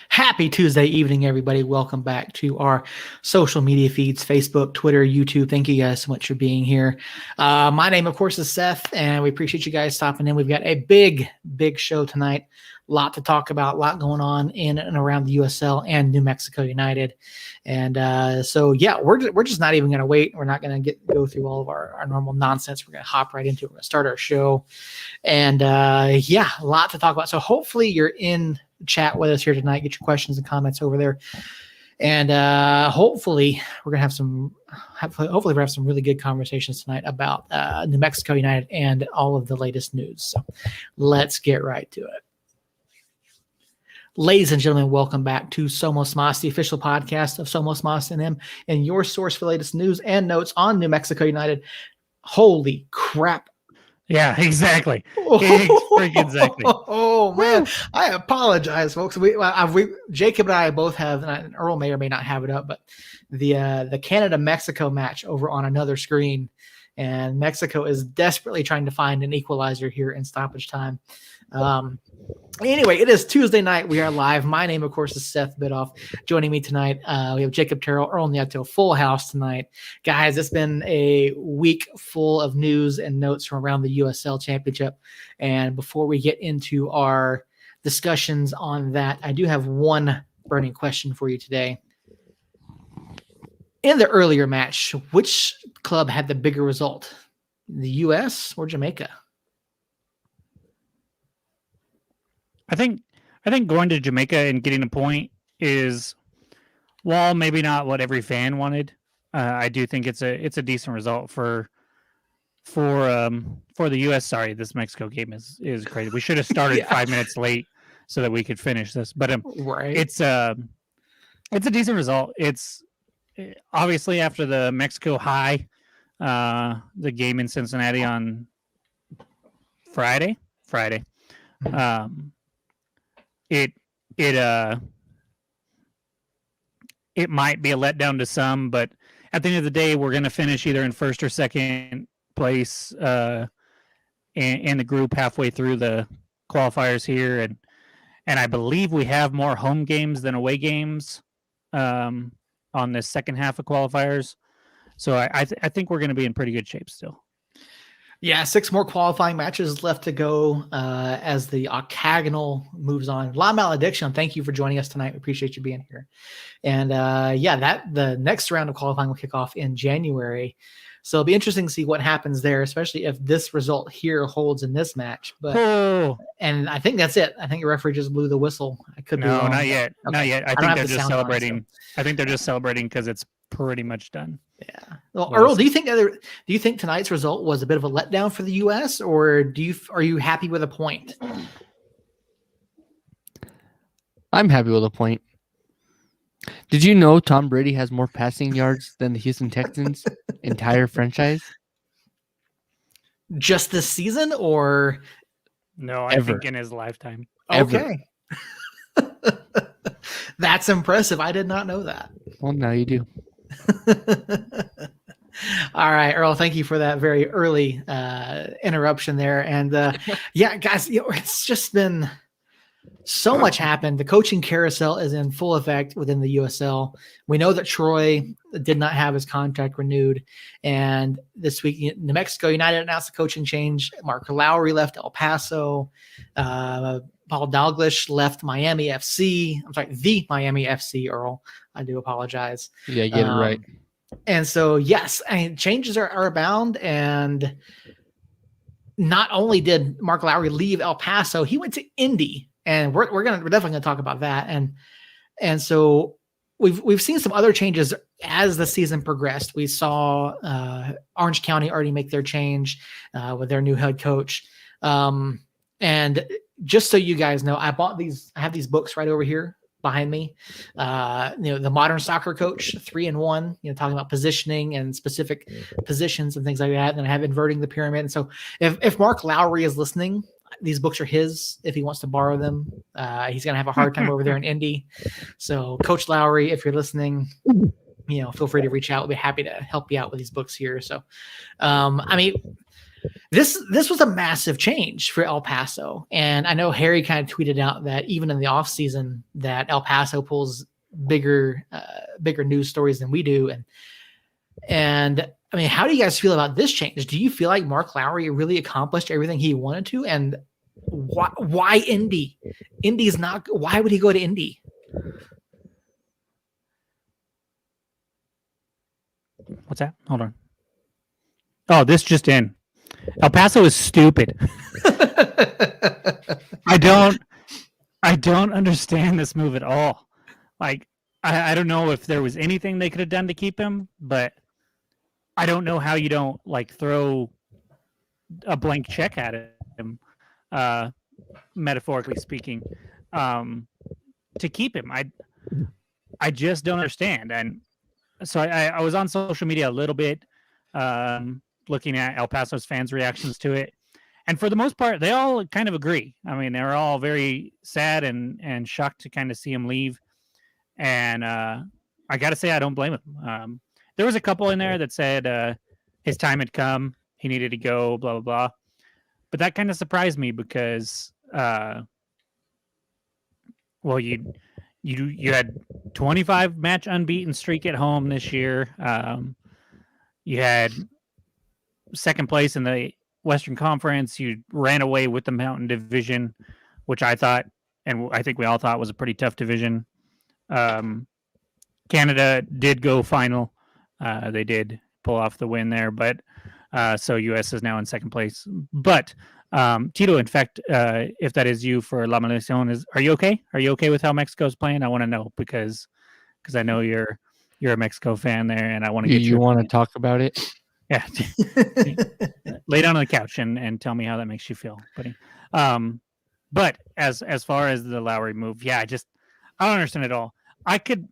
Happy Tuesday evening, everybody. Welcome back to our social media feeds, Facebook, Twitter, YouTube. Thank you guys so much for being here. My name, of course, is Seth, and we appreciate you guys stopping in. We've got a big show tonight. A lot to talk about, a lot going on in and around the USL and New Mexico United. And we're just not even going to wait. We're not going to go through all of our normal nonsense. We're going to hop right into it. We're going to start our show. And a lot to talk about. So hopefully you're in chat with us here tonight. Get your questions and comments over there, and hopefully we're gonna have some really good conversations tonight about New Mexico United and all of the latest news. So let's get right to it. Ladies and gentlemen, welcome back to Somos Mas, the official podcast of Somos Mas and M, and your source for latest news and notes on New Mexico United. Holy crap! Yeah, exactly. Exactly. Oh man, I apologize, folks. We Jacob and I both have, and Earl may or may not have it up, but the Canada-Mexico match over on another screen, and Mexico is desperately trying to find an equalizer here in stoppage time. Anyway, it is Tuesday night. We are live. My name, of course, is Seth Bidoff. Joining me tonight, we have Jacob Terrell, Earl Nieto, full house tonight. Guys, it's been a week full of news and notes from around the USL Championship. And before we get into our discussions on that, I do have one burning question for you today. In the earlier match, which club had the bigger result, the U.S. or Jamaica? I think going to Jamaica and getting a point is, while maybe not what every fan wanted, I do think it's a decent result for the U.S. Sorry, this Mexico game is crazy. We should have started 5 minutes late so that we could finish this, but right. It's a decent result. It's obviously after the Mexico high, the game in Cincinnati on Friday. It might be a letdown to some, but at the end of the day, we're going to finish either in first or second place in the group halfway through the qualifiers here, and I believe we have more home games than away games on the second half of qualifiers. So I think we're going to be in pretty good shape still. Yeah, 6 more qualifying matches left to go as the octagonal moves on. La Malediction, thank you for joining us tonight. We appreciate you being here. And the next round of qualifying will kick off in January. So it'll be interesting to see what happens there, especially if this result here holds in this match. But and I think that's it. I think the referee just blew the whistle. I could be wrong. Not yet. Okay. Not yet. I think they're just celebrating. I think they're just celebrating because it's pretty much done. Yeah. Well, Earl, do you think tonight's result was a bit of a letdown for the U.S. or are you happy with a point? I'm happy with a point. Did you know Tom Brady has more passing yards than the Houston Texans' entire franchise? Just this season, or no? I think in his lifetime. Okay. That's impressive. I did not know that. Well, now you do. All right, Earl, thank you for that very early interruption there. And guys, it's just been so much happened. The coaching carousel is in full effect within the USL. We know that Troy did not have his contract renewed. And this week, New Mexico United announced a coaching change. Mark Lowry left El Paso. Paul Dalglish left Miami FC. I'm sorry, the Miami FC, Earl. I do apologize. Yeah, get it right. And so, yes, I mean, changes are abound. And not only did Mark Lowry leave El Paso, he went to Indy. And we're definitely gonna talk about that. And so we've seen some other changes as the season progressed. We saw Orange County already make their change with their new head coach. And just so you guys know, I have these books right over here behind me. The Modern Soccer Coach 3-in-1, talking about positioning and specific positions and things like that. And I have Inverting the Pyramid. And so if Mark Lowry is listening, these books are his. If he wants to borrow them, he's going to have a hard time over there in Indy. So Coach Lowry, if you're listening, feel free to reach out. We'll be happy to help you out with these books here. So, this was a massive change for El Paso. And I know Harry kind of tweeted out that even in the off season that El Paso pulls bigger news stories than we do. And I mean, how do you guys feel about this change? Do you feel like Mark Lowry really accomplished everything he wanted to? And why Indy? Indy's not. Why would he go to Indy? What's that? Hold on. Oh, this just in. El Paso is stupid. I don't understand this move at all. Like, I don't know if there was anything they could have done to keep him, but I don't know how you don't like throw a blank check at him, metaphorically speaking, to keep him. I just don't understand. And so I was on social media a little bit, looking at El Paso's fans' reactions to it. And for the most part, they all kind of agree. I mean, they're all very sad and shocked to kind of see him leave. And I got to say, I don't blame him. There was a couple in there that said his time had come. He needed to go, blah, blah, blah. But that kind of surprised me because, well, you had 25 match unbeaten streak at home this year. You had second place in the Western Conference. You ran away with the Mountain Division, which I thought, and I think we all thought was a pretty tough division. Canada did go final. They did pull off the win there, but so US is now in second place. But Tito, in fact, if that is you for La Maldición, are you okay? Are you okay with how Mexico's playing? I want to know because I know you're a Mexico fan there, and I want to get you want to talk about it. Yeah, lay down on the couch and tell me how that makes you feel, buddy. But as far as the Lowry move, yeah, I don't understand it all. I can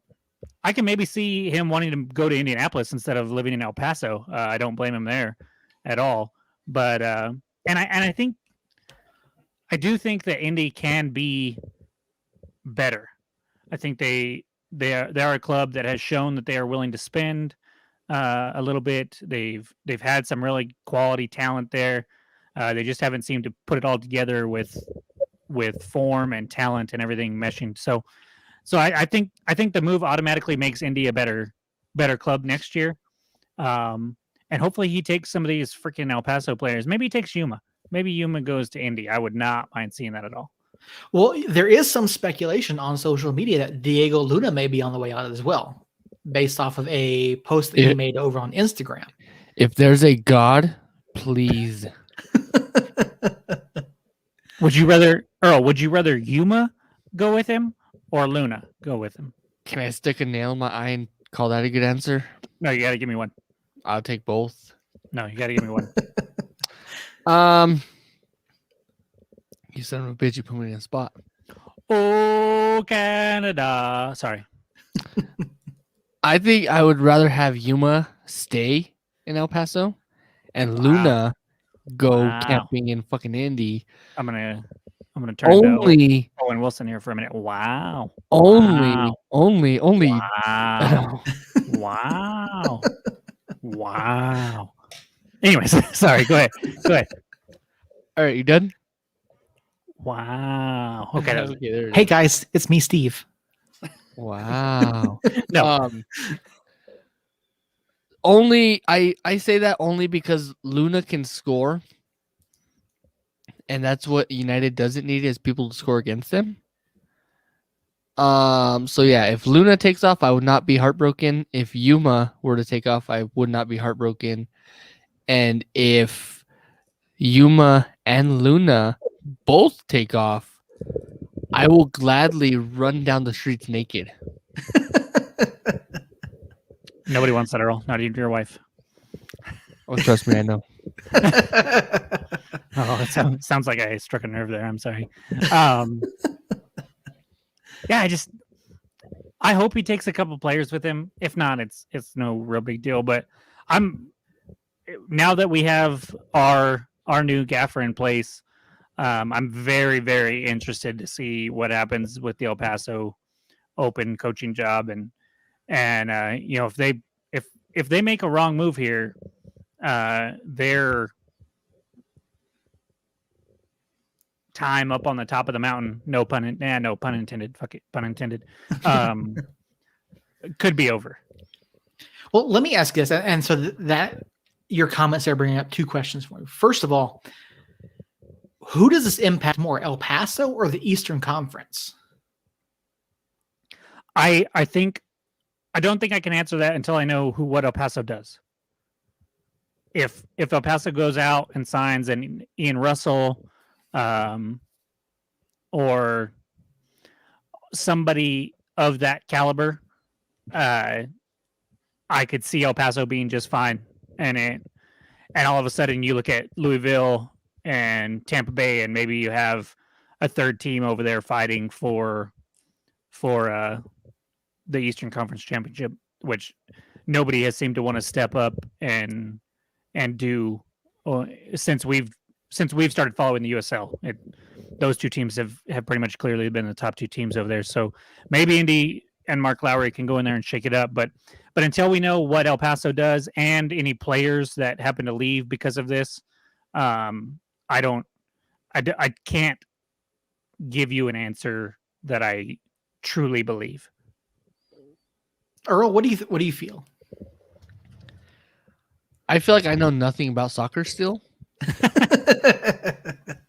maybe see him wanting to go to Indianapolis instead of living in El Paso. I don't blame him there at all. But I do think that Indy can be better. I think they are a club that has shown that they are willing to spend a little bit. They've had some really quality talent there. They just haven't seemed to put it all together with form and talent and everything meshing. So I think the move automatically makes Indy a better club next year. And hopefully he takes some of these freaking El Paso players. Maybe he takes Yuma. Maybe Yuma goes to Indy. I would not mind seeing that at all. Well, there is some speculation on social media that Diego Luna may be on the way out as well, based off of a post that he made over on Instagram. If there's a God, please. Would you rather Yuma go with him or Luna go with him? Can I stick a nail in my eye and call that a good answer? No, you got to give me one. I'll take both. No, you got to give me one. You son of a bitch, you put me in a spot. Oh, Canada. Sorry. I think I would rather have Yuma stay in El Paso and Luna go camping in fucking Indy. I'm gonna turn to Owen Wilson here for a minute. Wow. Only. Wow. Wow. Wow. Anyways, sorry. Go ahead. All right, you done? Wow. Okay. Hey guys, it's me, Steve. Wow. No. Only I say that only because Luna can score, and that's what United doesn't need is people to score against them. So yeah, if Luna takes off, I would not be heartbroken. If Yuma were to take off, I would not be heartbroken. And if Yuma and Luna both take off, I will gladly run down the streets naked. Nobody wants that at all. Not even your wife. Oh, trust me, I know. Oh, it sounds like I struck a nerve there. I'm sorry. Yeah, I hope he takes a couple players with him. If not, it's no real big deal. But now that we have our new gaffer in place, I'm very, very interested to see what happens with the El Paso Open coaching job, and if they make a wrong move here, they're time up on the top of the mountain. No pun intended. Fuck it, pun intended. Could be over. Well, let me ask this, and so that your comments are bringing up two questions for me. First of all, who does this impact more, El Paso or the Eastern Conference? I don't think I can answer that until I know what El Paso does. If El Paso goes out and signs an Ian Russell, or somebody of that caliber, I could see El Paso being just fine. And all of a sudden you look at Louisville and Tampa Bay, and maybe you have a third team over there fighting for the Eastern Conference Championship, which nobody has seemed to want to step up and do since we've started following the USL. Those two teams have pretty much clearly been the top two teams over there. So maybe Indy and Mark Lowry can go in there and shake it up. But until we know what El Paso does and any players that happen to leave because of this, I can't give you an answer that I truly believe. Earl, what do you feel? I feel like I know nothing about soccer still.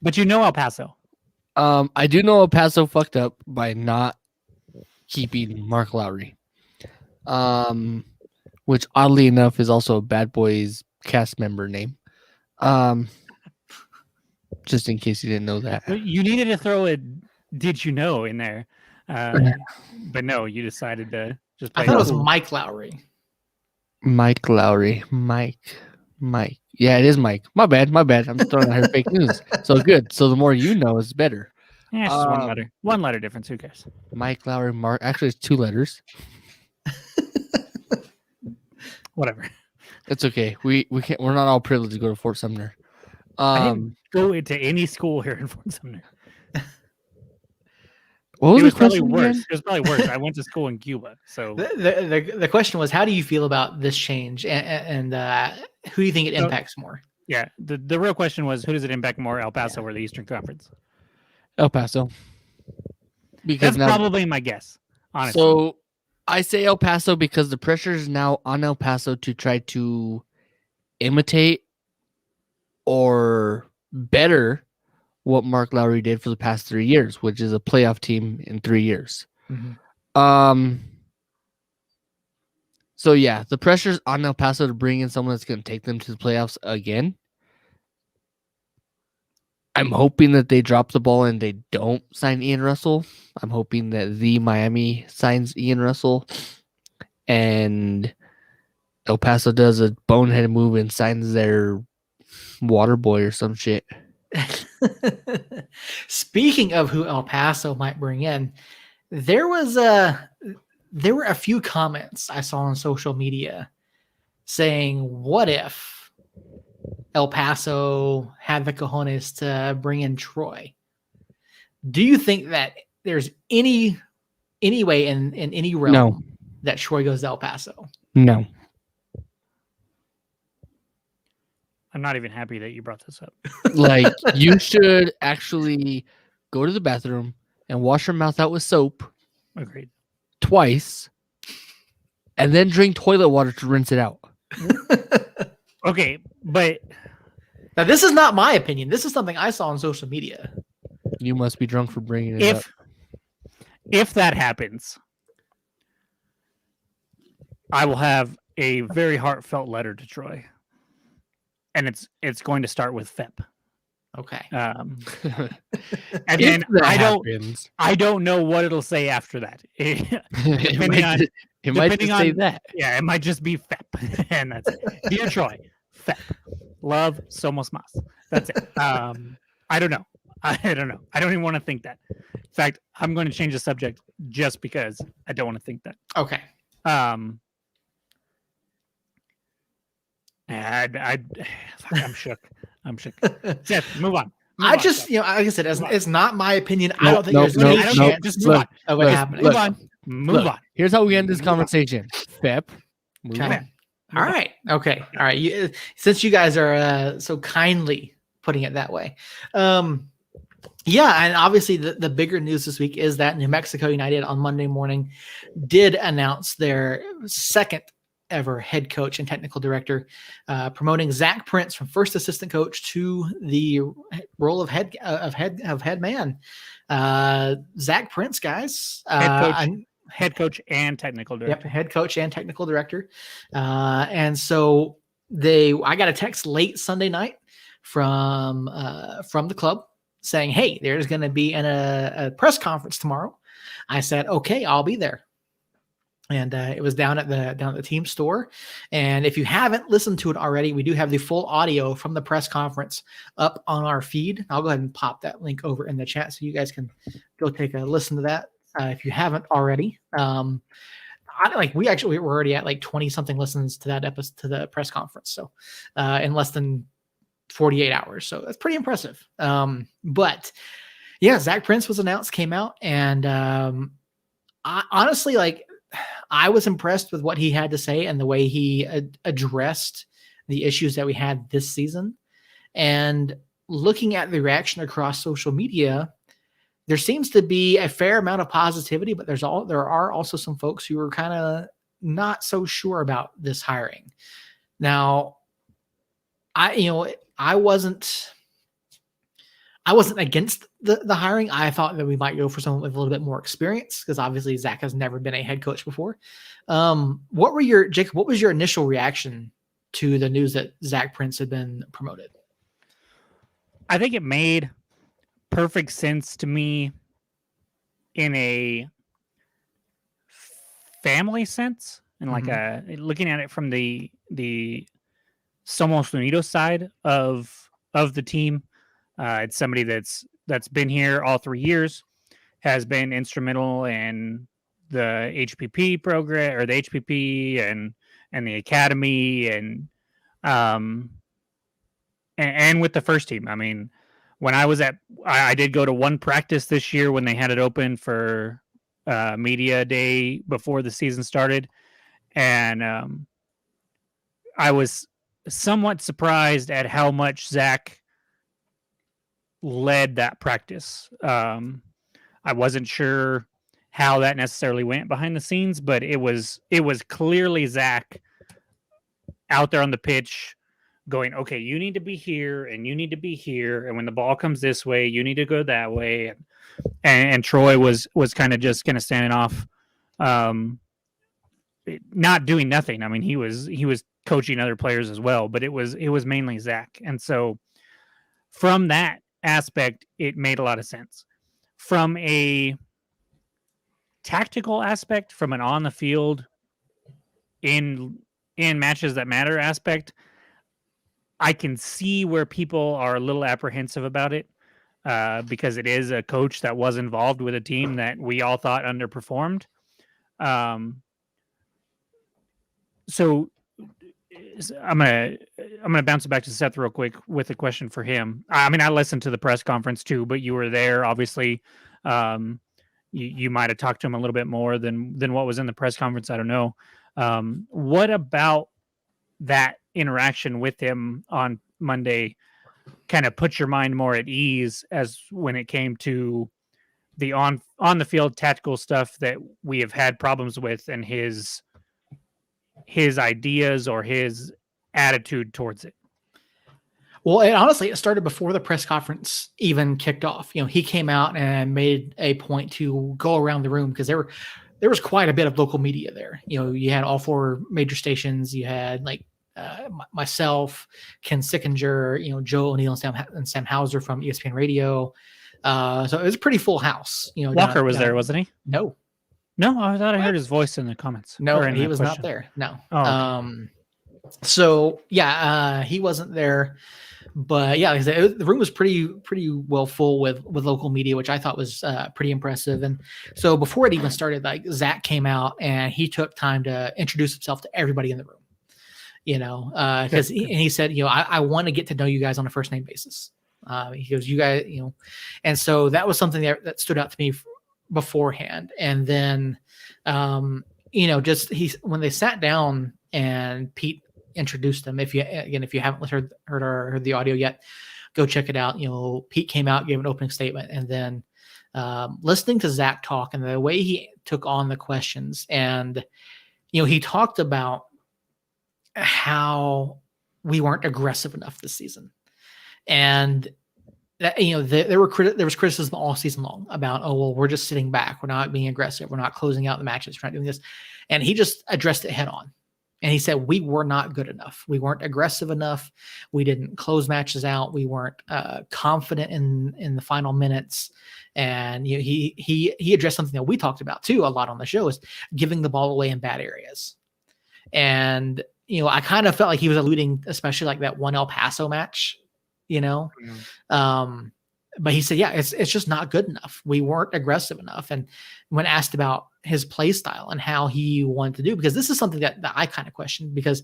But you know El Paso. I do know El Paso fucked up by not keeping Mark Lowry. Which oddly enough is also a Bad Boys cast member name. Just in case you didn't know that. You needed to throw a "did you know" in there. But no, you decided to just play. I thought it was Mike Lowry. Mike Lowry. Mike. Yeah, it is Mike. My bad. I'm throwing out here fake news. So good. So the more you know is better. Yeah, it's just one letter. One letter difference. Who cares? Mike Lowry, Mark. Actually, it's 2 letters. Whatever. It's okay. We can't. We're not all privileged to go to Fort Sumner. I didn't go into any school here in Fort Sumner. What was it was the probably question worse. again? It was probably worse. I went to school in Cuba, so The question was, how do you feel about this change, and who do you think it impacts more? yeah. The real question was, who does it impact more, El Paso or the Eastern Conference? El Paso. Because That's probably my guess, honestly. So I say El Paso because the pressure is now on El Paso to try to imitate or better what Mark Lowry did for the past 3 years, which is a playoff team in 3 years. Mm-hmm. So yeah, the pressure's on El Paso to bring in someone that's going to take them to the playoffs again. I'm hoping that they drop the ball and they don't sign Ian Russell. I'm hoping that the Miami signs Ian Russell and El Paso does a bonehead move and signs their water boy or some shit. Speaking of who El Paso might bring in, there were a few comments I saw on social media saying, what if El Paso had the cojones to bring in Troy? Do you think that there's any way in any realm that Troy goes to El Paso? No. I'm not even happy that you brought this up. Like, you should actually go to the bathroom and wash your mouth out with soap Agreed. twice and then drink toilet water to rinse it out. Okay, but Now, this is not my opinion. This is something I saw on social media. You must be drunk for bringing it up. if that happens, I will have a very heartfelt letter to Troy. And it's going to start with FEP. Okay. And then I don't know what it'll say after that. It might just say that. Yeah, it might just be FEP. And that's it. Dear Troy, FEP. Love, somos más. That's it. I don't know. I don't even want to think that. In fact, I'm going to change the subject just because I don't want to think that. Okay. I'm shook. Seth, move on. Like I said, it's not my opinion. I don't think there's any chance. Just move on. Of what happened. Move on. Move on. Here's how we end this conversation. Pep. Move Okay. on. All right. Okay. All right. Since you guys are so kindly putting it that way, Yeah, and obviously the bigger news this week is that New Mexico United on Monday morning did announce their second ever head coach and technical director, promoting Zach Prince from first assistant coach to the role of head man. Zach Prince, guys, head coach and technical director. Yep, head coach and technical director. And so I got a text late Sunday night from the club saying, "Hey, there's going to be a press conference tomorrow." I said, "Okay, I'll be there." And it was down at the team store. And if you haven't listened to it already, we do have the full audio from the press conference up on our feed. I'll go ahead and pop that link over in the chat so you guys can go take a listen to that if you haven't already. We're already at like 20 something listens to that episode, to the press conference. So in less than 48 hours. So that's pretty impressive. But yeah, Zach Prince was announced, came out, and honestly, I was impressed with what he had to say and the way he addressed the issues that we had this season. And looking at the reaction across social media, there seems to be a fair amount of positivity, but there are also some folks who are kind of not so sure about this hiring. Now, I wasn't against the hiring. I thought that we might go for someone with a little bit more experience because obviously Zach has never been a head coach before. What was your initial reaction to the news that Zach Prince had been promoted? I think it made perfect sense to me in a family sense, and like looking at it from the Somos Unidos side of the team. It's somebody that's been here all 3 years, has been instrumental in the HPP program or the HPP and the academy and with the first team. I mean, when I did go to one practice this year when they had it open for media day before the season started, and I was somewhat surprised at how much Zach led that practice. I wasn't sure how that necessarily went behind the scenes, but it was clearly Zach out there on the pitch going, okay, you need to be here and you need to be here. And when the ball comes this way, you need to go that way. And Troy was kind of just standing off, not doing nothing. I mean, he was coaching other players as well, but it was mainly Zach. And so from that aspect, it made a lot of sense. From a tactical aspect, from an on the field in matches that matter aspect, I can see where people are a little apprehensive about it because it is a coach that was involved with a team that we all thought underperformed. So I'm gonna bounce it back to Seth real quick with a question for him. I mean, I listened to the press conference too, but you were there, obviously. You might have talked to him a little bit more than what was in the press conference. I don't know. What about that interaction with him on Monday kind of put your mind more at ease as when it came to the on the field tactical stuff that we have had problems with, and his ideas or his attitude towards it? Well, it started before the press conference even kicked off. He came out and made a point to go around the room because there was quite a bit of local media there. You had all 4 major stations. You had myself, Ken Sickinger, Joe O'Neill and Sam Hauser from ESPN Radio. So it was a pretty full house. Walker was there, wasn't he? No, I thought I heard his voice in the comments. No, he was not there. No. Oh, okay. So yeah, he wasn't there. But yeah, like I said, the room was pretty well full with local media, which I thought was pretty impressive. And so before it even started, Zach came out and he took time to introduce himself to everybody in the room. Because he said, I want to get to know you guys on a first name basis. He goes, you guys, and so that was something that stood out to me beforehand. And then, when they sat down and Pete introduced him, if you haven't heard the audio yet, go check it out. Pete came out, gave an opening statement, and then listening to Zach talk and the way he took on the questions, and he talked about how we weren't aggressive enough this season, and that there was criticism all season long about, oh well, we're just sitting back, we're not being aggressive, we're not closing out the matches, we're not doing this, and he just addressed it head on. And he said, we were not good enough. We weren't aggressive enough. We didn't close matches out. We weren't confident in the final minutes. And he addressed something that we talked about too a lot on the show, is giving the ball away in bad areas. And I kind of felt like he was alluding, especially like that one El Paso match, but he said, yeah, it's just not good enough. We weren't aggressive enough. And when asked about his play style and how he wanted to do, because this is something that I kind of questioned, because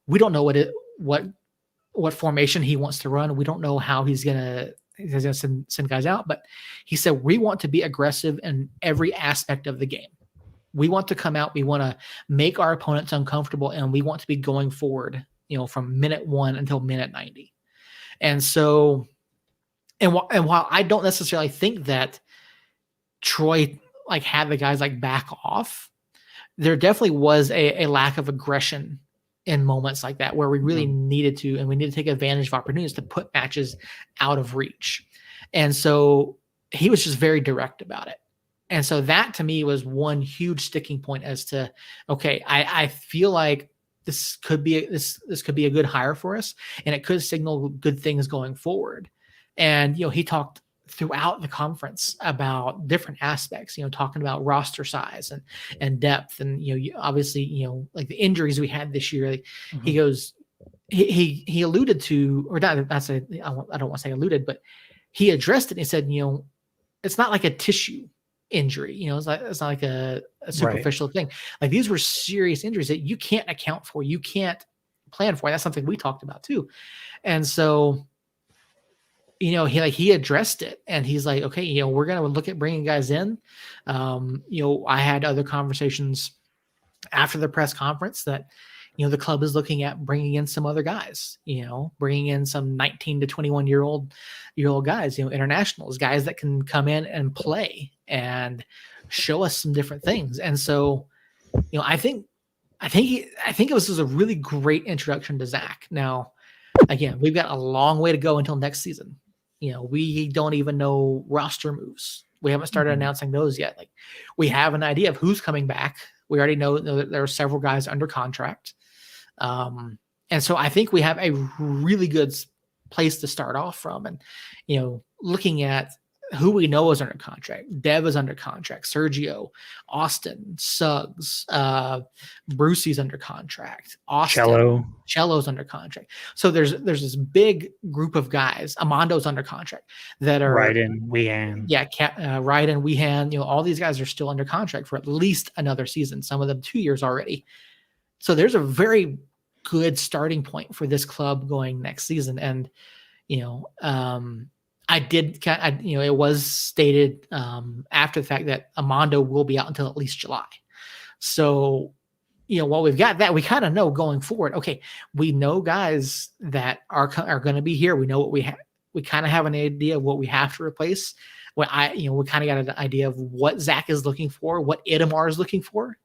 we don't know what formation he wants to run. We don't know how he's gonna send guys out. But he said, we want to be aggressive in every aspect of the game. We want to come out. We want to make our opponents uncomfortable, and we want to be going forward, from minute 1 until minute 90. And so, and while I don't necessarily think that Troy had the guys back off, there definitely was a lack of aggression in moments like that where we really needed to, and we need to take advantage of opportunities to put matches out of reach. And so he was just very direct about it. And so that to me was one huge sticking point as to, okay, I feel like this could be a good hire for us, and it could signal good things going forward. And he talked throughout the conference about different aspects, talking about roster size and depth, and obviously like the injuries we had this year. He goes, he alluded to, or not, I don't want to say alluded, but he addressed it. And he said, it's not like a tissue injury, it's not like a superficial thing. Like, these were serious injuries that you can't account for, you can't plan for. That's something we talked about too. And so he addressed it, and he's like, okay, we're going to look at bringing guys in. I had other conversations after the press conference that, the club is looking at bringing in some other guys, bringing in some 19 to 21 year old guys, internationals, guys that can come in and play and show us some different things. And so, I think it was a really great introduction to Zach. Now, again, we've got a long way to go until next season. We don't even know roster moves. We haven't started announcing those yet. Like, we have an idea of who's coming back. We already know that there are several guys under contract. And so I think we have a really good place to start off from. And, looking at who we know is under contract. Dev is under contract. Sergio, Austin, Suggs, Brucey's under contract. Austin, Cello's under contract. So there's this big group of guys. Amondo's under contract that are Ryden, Wehan. Yeah, Ryden, Wehan. All these guys are still under contract for at least another season. Some of them 2 years already. So there's a very good starting point for this club going next season. And it was stated after the fact that Amando will be out until at least July. So, while we've got that, we kind of know going forward, okay, we know guys that are going to be here. We know what we have. We kind of have an idea of what we have to replace. We kind of got an idea of what Zach is looking for, what Itamar is looking for.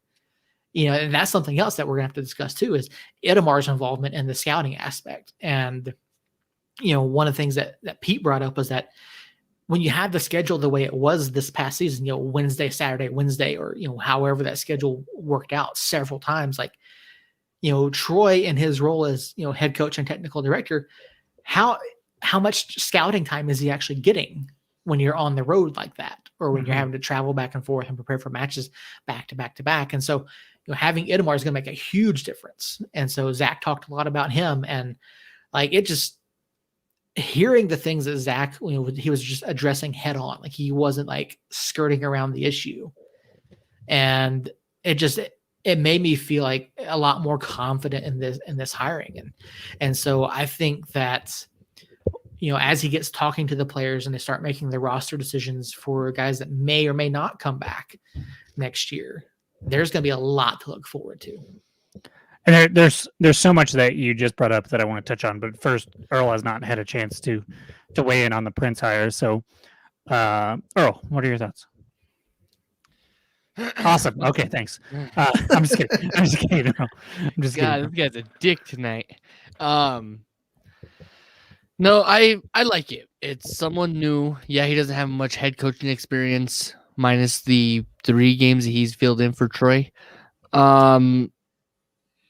And that's something else that we're going to have to discuss too, is Itamar's involvement in the scouting aspect. And one of the things that Pete brought up was that when you had the schedule the way it was this past season, Wednesday, Saturday, Wednesday, or, however that schedule worked out several times, like, Troy in his role as, head coach and technical director, how much scouting time is he actually getting when you're on the road like that, or when you're having to travel back and forth and prepare for matches back to back to back. And so, having Itamar is going to make a huge difference. And so Zach talked a lot about him, and it just, hearing the things that Zach, he was just addressing head on, like he wasn't skirting around the issue. And it made me feel like a lot more confident in this hiring. And so I think that, as he gets talking to the players and they start making the roster decisions for guys that may or may not come back next year, there's going to be a lot to look forward to. And there's so much that you just brought up that I want to touch on. But first, Earl has not had a chance to weigh in on the Prince hire. So, Earl, what are your thoughts? Awesome. Okay, thanks. I'm just kidding. I'm just kidding, Earl. I'm just God, kidding. this guy's a dick tonight. No, I like it. It's someone new. Yeah, he doesn't have much head coaching experience, minus the 3 games that he's filled in for Troy.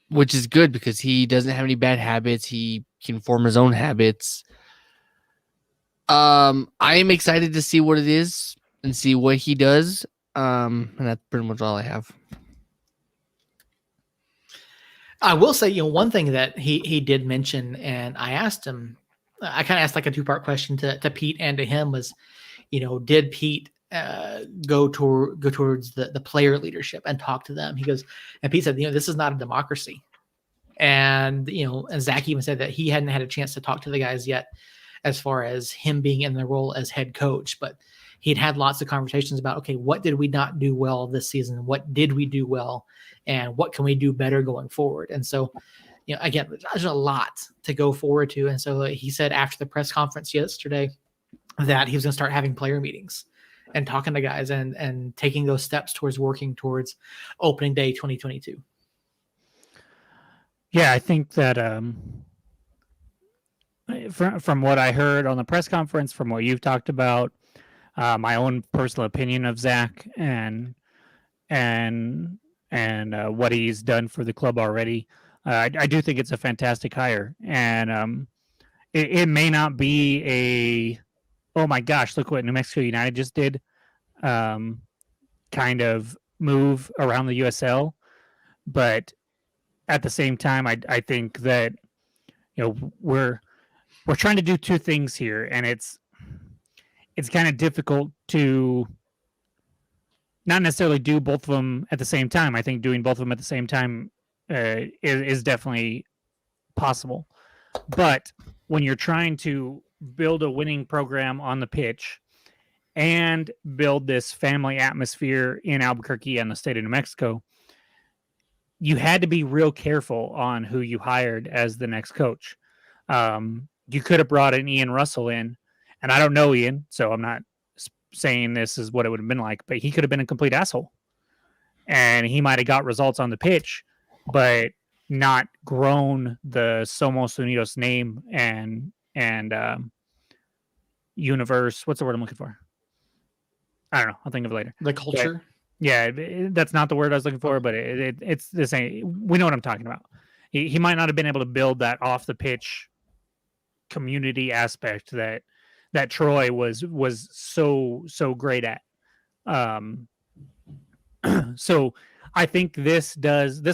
Which is good because he doesn't have any bad habits. He can form his own habits. I am excited to see what it is and see what he does. And that's pretty much all I have. I will say, one thing that he did mention, and I asked him, I kind of asked like a 2-part question to Pete and to him was, did Pete go towards the player leadership and talk to them? He goes, and Pete said, this is not a democracy. And, and Zach even said that he hadn't had a chance to talk to the guys yet as far as him being in the role as head coach, but he'd had lots of conversations about, okay, what did we not do well this season? What did we do well? And what can we do better going forward? And so, again, there's a lot to go forward to. And so he said after the press conference yesterday that he was going to start having player meetings and talking to guys and taking those steps towards working towards opening day 2022. Yeah, I think that from what I heard on the press conference, from what you've talked about, my own personal opinion of Zach and what he's done for the club already, I do think it's a fantastic hire. And it may not be a, oh my gosh, look what New Mexico United just did, kind of move around the USL, but at the same time, I think that we're trying to do 2 things here, and it's kind of difficult to not necessarily do both of them at the same time. I think doing both of them at the same time is definitely possible. But when you're trying to build a winning program on the pitch and build this family atmosphere in Albuquerque and the state of New Mexico, you had to be real careful on who you hired as the next coach. You could have brought an Ian Russell in, and I don't know Ian, so I'm not saying this is what it would have been like, but he could have been a complete asshole. And he might have got results on the pitch, but not grown the Somos Unidos name and universe. What's the word I'm looking for? I don't know. I'll think of it later. The culture. Yeah, that's not the word I was looking for, but it's the same. We know what I'm talking about. He might not have been able to build that off the pitch community aspect that Troy was so great at. So I think this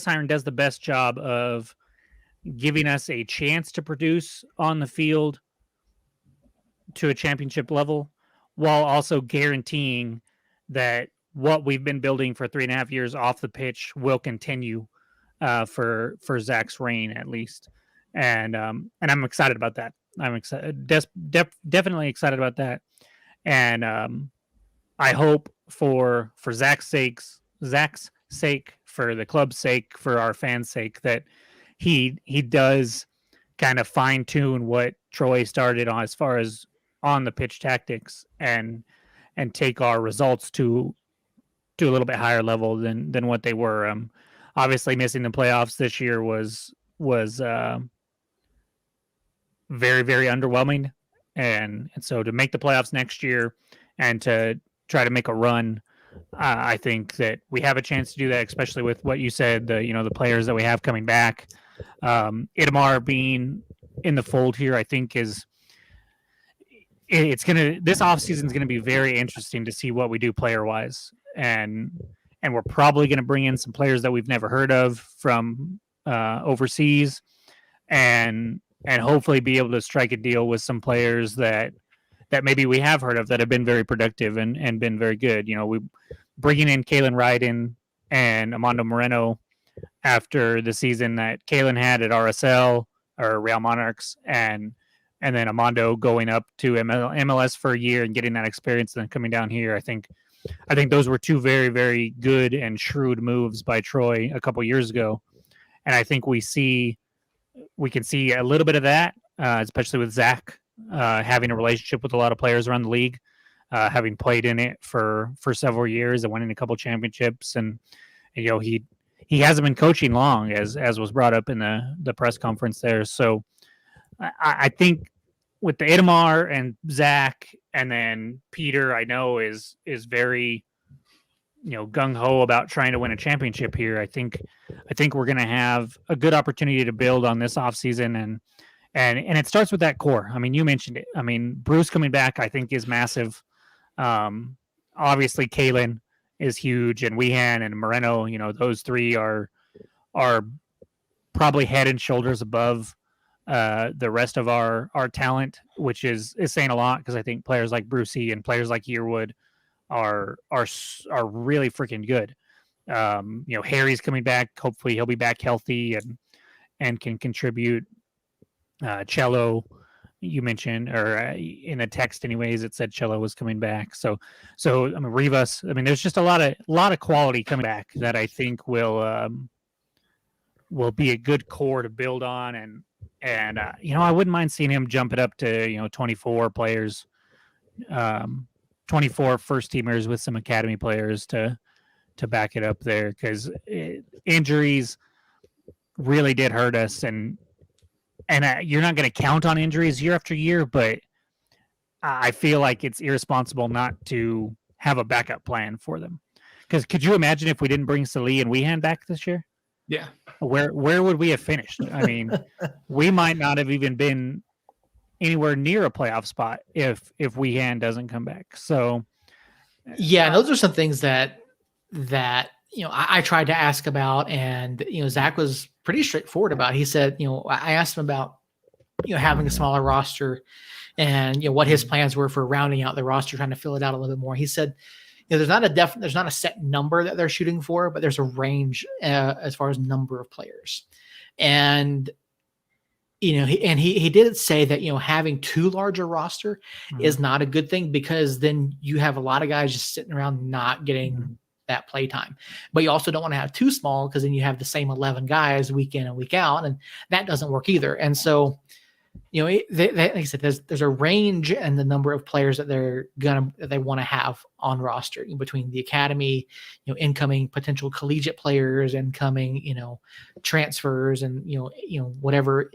hiring does the best job of giving us a chance to produce on the field to a championship level, while also guaranteeing that what we've been building for 3.5 years off the pitch will continue for Zach's reign at least. And I'm excited about that. I'm excited, definitely excited about that. And I hope for Zach's sake, for the club's sake, for our fans' sake, that he does kind of fine tune what Troy started on as far as on the pitch tactics and take our results to a little bit higher level than what they were. Obviously missing the playoffs this year was very, very underwhelming. And so to make the playoffs next year and to try to make a run, I think that we have a chance to do that, especially with what you said, the players that we have coming back. Itamar being in the fold here, I think this offseason is gonna be very interesting to see what we do player wise, and we're probably gonna bring in some players that we've never heard of from overseas, and hopefully be able to strike a deal with some players that maybe we have heard of that have been very productive and been very good. We bringing in Kalen Ryden and Amando Moreno after the season that Kalen had at RSL or Real Monarchs, and then Amando going up to MLS for a year and getting that experience and then coming down here. I think those were 2 very, very good and shrewd moves by Troy a couple years ago. I think we can see a little bit of that, especially with Zach having a relationship with a lot of players around the league, having played in it for several years and winning a couple championships, and he hasn't been coaching long, as was brought up in the press conference there. So I think with the Itamar and Zach, and then Peter, I know is very gung ho about trying to win a championship here. I think we're going to have a good opportunity to build on this offseason, and it starts with that core. I mean, you mentioned it. I mean, Bruce coming back, I think, is massive. Obviously, Kalen is huge, and Wehan and Moreno. Those three are probably head and shoulders above the rest of our talent, which is saying a lot, because I think players like Brucey and players like Yearwood are really freaking good. Harry's coming back. Hopefully he'll be back healthy and can contribute. Cello, you mentioned, or in a text anyways, it said Cello was coming back. So I mean, Rivas. I mean, there's just a lot of quality coming back that I think will be a good core to build on, and I wouldn't mind seeing him jump it up to 24 players, 24 first teamers with some academy players to back it up there, because injuries really did hurt us, and you're not going to count on injuries year after year, but I feel like it's irresponsible not to have a backup plan for them. Because could you imagine if we didn't bring Salih and Wehan back this year? Yeah. Where would we have finished? I mean, we might not have even been anywhere near a playoff spot if Wehan doesn't come back. So yeah, those are some things that I tried to ask about, and Zach was pretty straightforward about it. He said, I asked him about having a smaller roster and what his plans were for rounding out the roster, trying to fill it out a little bit more. He said, there's not a set number that they're shooting for, but there's a range as far as number of players. And he did say that having too large a roster is not a good thing, because then you have a lot of guys just sitting around not getting that play time. But you also don't want to have too small, because then you have the same 11 guys week in and week out, and that doesn't work either. And so like I said, there's a range in the number of players that they want to have on roster, between the academy, incoming potential collegiate players, incoming transfers, and whatever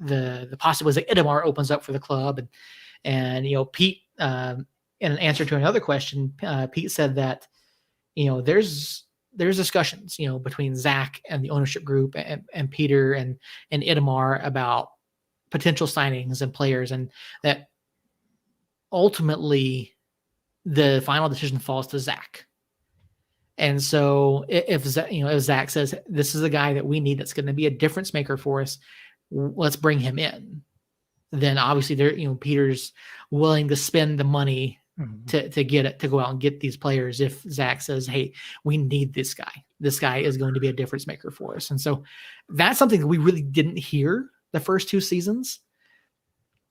the possibilities that Itamar opens up for the club, and Pete, in an answer to another question, Pete said that there's discussions between Zach and the ownership group and Peter and Itamar about potential signings and players, and that ultimately the final decision falls to Zach. And so if Zach says, this is a guy that we need that's going to be a difference maker for us, let's bring him in, then obviously Peter's willing to spend the money to get it, to go out and get these players. If Zach says, hey, we need this guy is going to be a difference maker for us. And so that's something that we really didn't hear the first two seasons,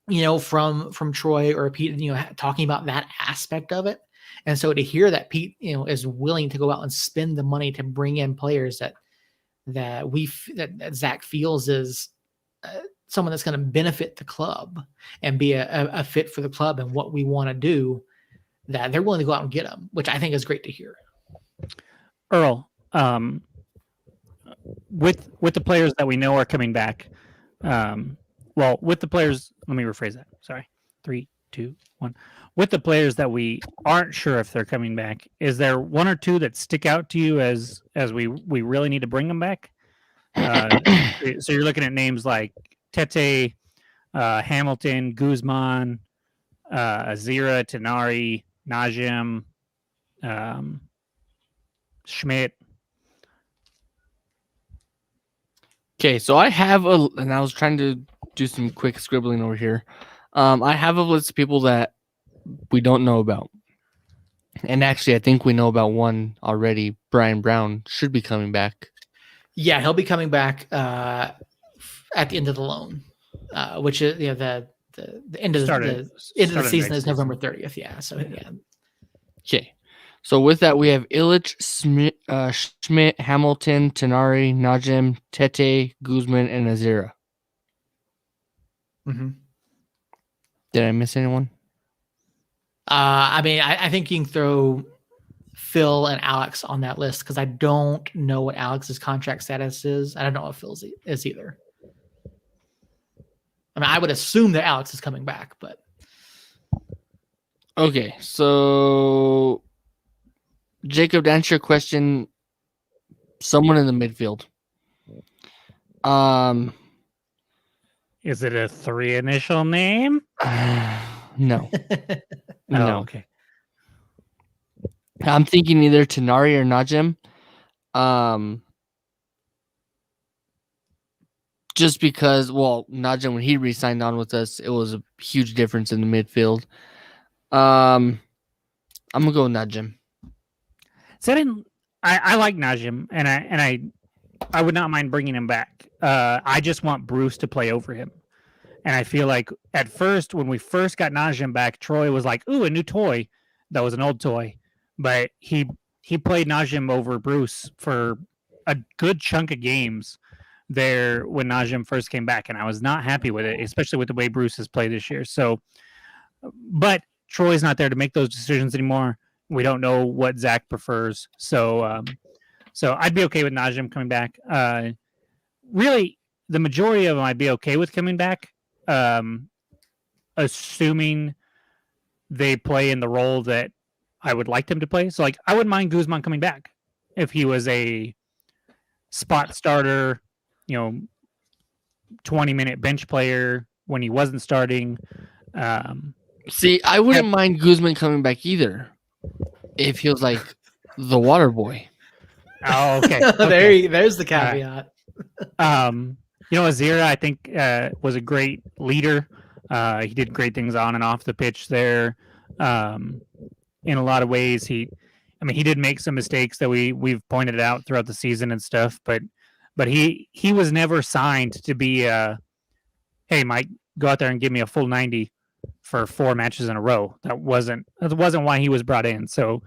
from Troy or Pete, talking about that aspect of it. And so to hear that Pete, is willing to go out and spend the money to bring in players that Zach feels is someone that's going to benefit the club and be a fit for the club and what we want to do, that they're willing to go out and get them, which I think is great to hear. Earl, with the players that we know are coming back, with the players, let me rephrase that. Sorry. 3, 2, 1. With the players that we aren't sure if they're coming back, is there one or two that stick out to you as we really need to bring them back? So you're looking at names like Tete, Hamilton, Guzman, Azira, Tenari, Najim, Schmidt. Okay, so I have and I was trying to do some quick scribbling over here. I have a list of people that we don't know about. And actually, I think we know about one already. Brian Brown should be coming back. Yeah, he'll be coming back at the end of the loan, which is the end of the season is November 30th. Yeah, so yeah. Okay, so with that we have Illich, Schmidt, Hamilton, Tenari, Najim, Tete, Guzman, and Azira. Mm-hmm. Did I miss anyone? I mean, I think you can throw Phil and Alex on that list because I don't know what Alex's contract status is. I don't know what Phil's is either. I mean, I would assume that Alex is coming back, but Okay, so Jacob, to answer your question, someone in the midfield. Is it a 3 initial name? No, Oh, no. okay. I'm thinking either Tenari or Najim. Just because, well, Najim, when he re-signed on with us, it was a huge difference in the midfield. I'm gonna go with Najim. So I like Najim, and I would not mind bringing him back. I just want Bruce to play over him. And I feel like at first, when we first got Najim back, Troy was like, "Ooh, a new toy." That was an old toy, but he played Najim over Bruce for a good chunk of games there when Najim first came back, and I was not happy with it, especially with the way Bruce has played this year. So, but Troy's not there to make those decisions anymore. We don't know what Zach prefers, so I'd be okay with Najim coming back. Really, the majority of them I'd be okay with coming back. Assuming they play in the role that I would like them to play. So, like, I wouldn't mind Guzman coming back if he was a spot starter, 20-minute bench player when he wasn't starting. See, I wouldn't mind Guzman coming back either if he was like the water boy. Oh, okay. There's the caveat. Azira, I think, was a great leader. He did great things on and off the pitch there. In a lot of ways, he did make some mistakes that we've pointed out throughout the season and stuff, but he was never signed to be hey, Mike, go out there and give me a full 90 for 4 matches in a row. That wasn't why he was brought in. So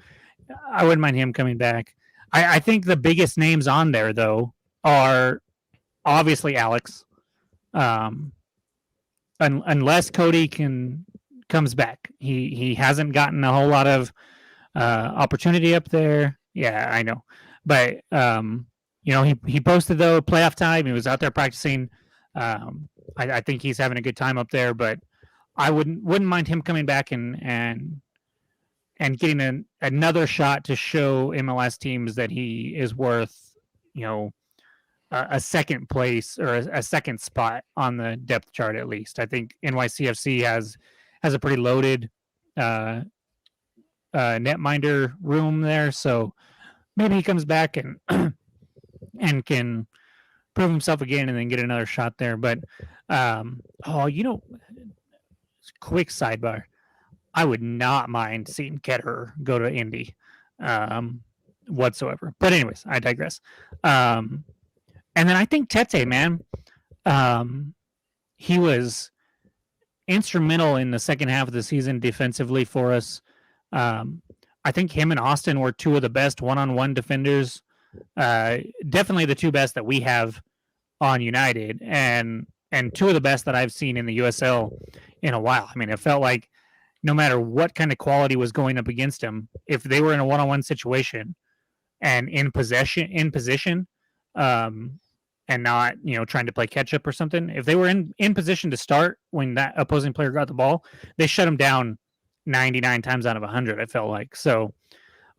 I wouldn't mind him coming back. I think the biggest names on there though are obviously Alex, unless Cody comes back. He hasn't gotten a whole lot of opportunity up there. Yeah, I know, but he posted though playoff time. He was out there practicing. I think he's having a good time up there, but I wouldn't mind him coming back and getting another shot to show MLS teams that he is worth, a second place or a second spot on the depth chart at least. I think NYCFC has a pretty loaded netminder room there, so maybe he comes back and and can prove himself again and then get another shot there. But quick sidebar, I would not mind seeing Ketterer go to Indy whatsoever. But anyways, I digress. And then I think Tete, man, he was instrumental in the second half of the season defensively for us. I think him and Austin were two of the best one-on-one defenders. Definitely the two best that we have on United, and two of the best that I've seen in the USL in a while. I mean, it felt like no matter what kind of quality was going up against him, if they were in a one-on-one situation and in position, and not trying to play catch up or something, if they were in position to start when that opposing player got the ball, they shut him down 99 times out of 100. I felt like. So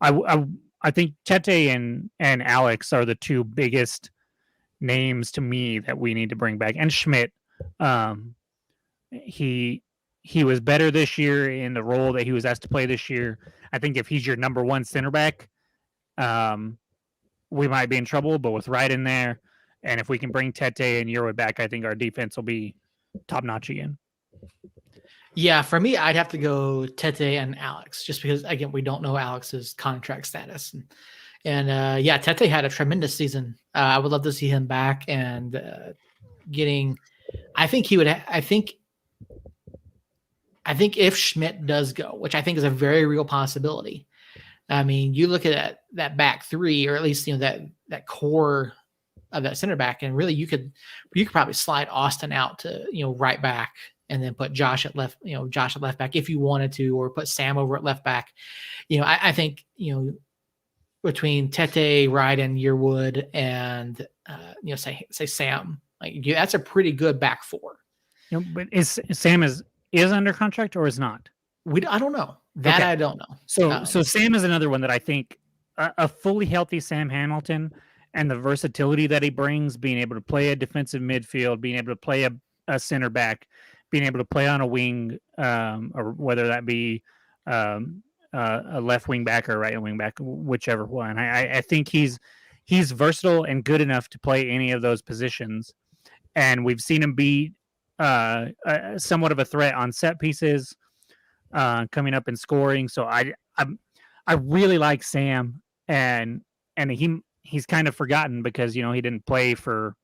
I think Tete and Alex are the two biggest names to me that we need to bring back. And Schmidt, he was better this year in the role that he was asked to play this year. I think if he's your number one center back, we might be in trouble. But with Wright in there, and if we can bring Tete and Euro back, I think our defense will be top notch again. Yeah, for me, I'd have to go Tete and Alex, just because again we don't know Alex's contract status, and yeah, Tete had a tremendous season. I would love to see him back and getting. I think he would. I think if Schmidt does go, which I think is a very real possibility, I mean, you look at that back three, or at least that core of that center back, and really you could probably slide Austin out to right back, and then put Josh at left back if you wanted to, or put Sam over at left back. I think between Tete, Ryden, Yearwood, and say Sam, that's a pretty good back four. But is Sam is under contract or is not? I don't know that. Okay. I don't know. So Sam is another one that I think a fully healthy Sam Hamilton and the versatility that he brings, being able to play a defensive midfield, being able to play a center back, being able to play on a wing, or whether that be a left wing back or a right wing back, whichever one. I think he's versatile and good enough to play any of those positions. And we've seen him be somewhat of a threat on set pieces, coming up and scoring. So I really like Sam, and he's kind of forgotten because he didn't play for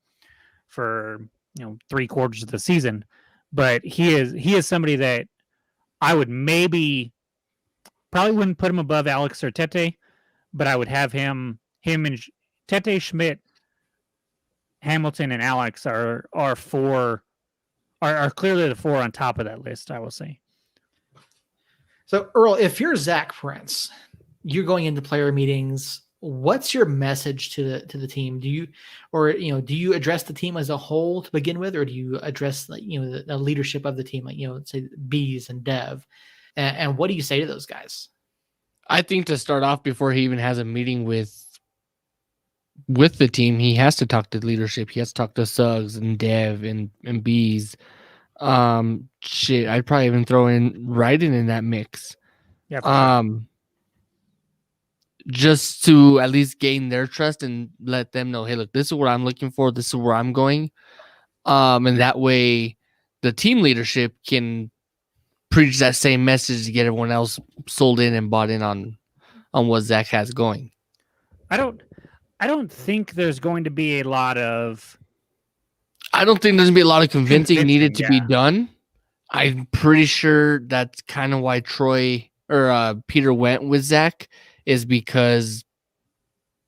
3/4 of the season, but he is somebody that I would probably wouldn't put him above Alex or Tete, but I would have him and Tete, Schmidt, Hamilton, and Alex are clearly the four on top of that list, I will say. So Earl, if you're Zach Prince, you're going into player meetings, what's your message to the team? Do you address the team as a whole to begin with, or do you address the leadership of the team, say Bees and Dev, and what do you say to those guys? I think to start off, before he even has a meeting with the team, he has to talk to leadership. He has to talk to Suggs and Dev and Bees. I'd probably even throw in Ryden in that mix. Yeah. Sure. Just to at least gain their trust and let them know, hey, look, this is what I'm looking for. This is where I'm going. And that way the team leadership can preach that same message to get everyone else sold in and bought in on what Zach has going. I don't think there's going to be a lot of... I don't think there's going to be a lot of convincing needed to be done. I'm pretty sure that's kind of why Peter went with Zach, is because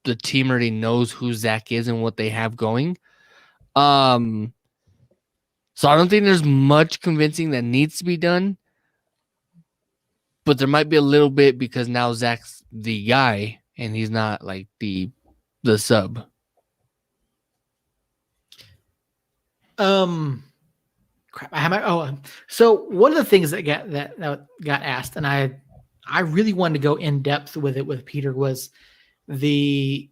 the team already knows who Zach is and what they have going. So I don't think there's much convincing that needs to be done, but there might be a little bit because now Zach's the guy and he's not like the sub. Crap. So one of the things that got asked, and I really wanted to go in depth with it with Peter, was the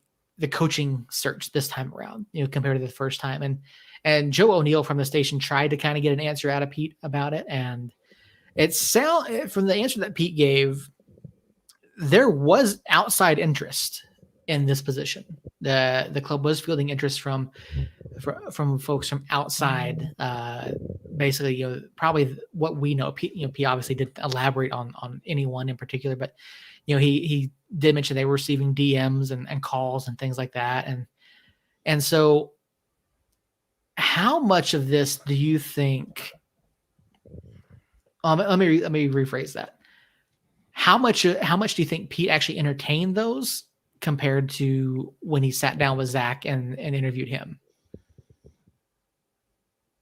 coaching search this time around, compared to the first time. And Joe O'Neill from the station tried to kind of get an answer out of Pete about it. And from the answer that Pete gave, there was outside interest in this position. The club was fielding interest from folks from outside. Basically, probably what we know. Pete obviously didn't elaborate on anyone in particular, but he did mention they were receiving DMs and calls and things like that. And so, how much of this do you think? Let me rephrase that. How much do you think Pete actually entertained those compared to when he sat down with Zach and interviewed him?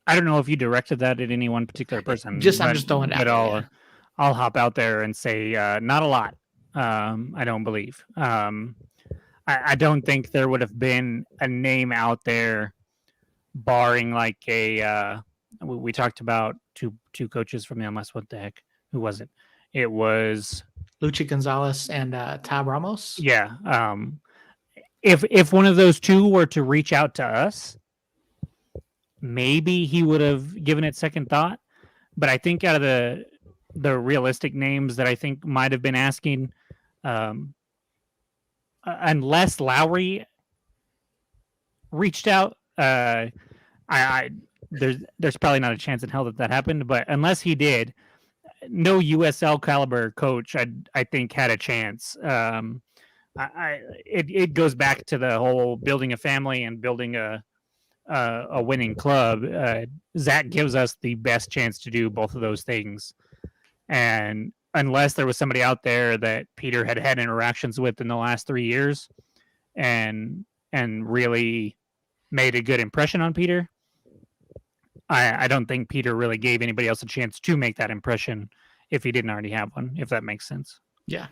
I don't know if you directed that at any one particular person. I'm just throwing it out there. I'll hop out there and say not a lot. I don't believe. I don't think there would have been a name out there, barring like we talked about two coaches from the MLS. What the heck? Who was it? It was Luchi Gonzalez and Tab Ramos. Yeah. If one of those two were to reach out to us, maybe he would have given it second thought. But I think out of the realistic names that I think might have been asking, unless Lowry reached out, there's probably not a chance in hell that happened. But unless he did, no USL caliber coach I think had a chance. It goes back to the whole building a family and building a winning club. Zach gives us the best chance to do both of those things, and unless there was somebody out there that Peter had interactions with in the last 3 years and really made a good impression on Peter, I don't think Peter really gave anybody else a chance to make that impression if he didn't already have one, if that makes sense. Yeah.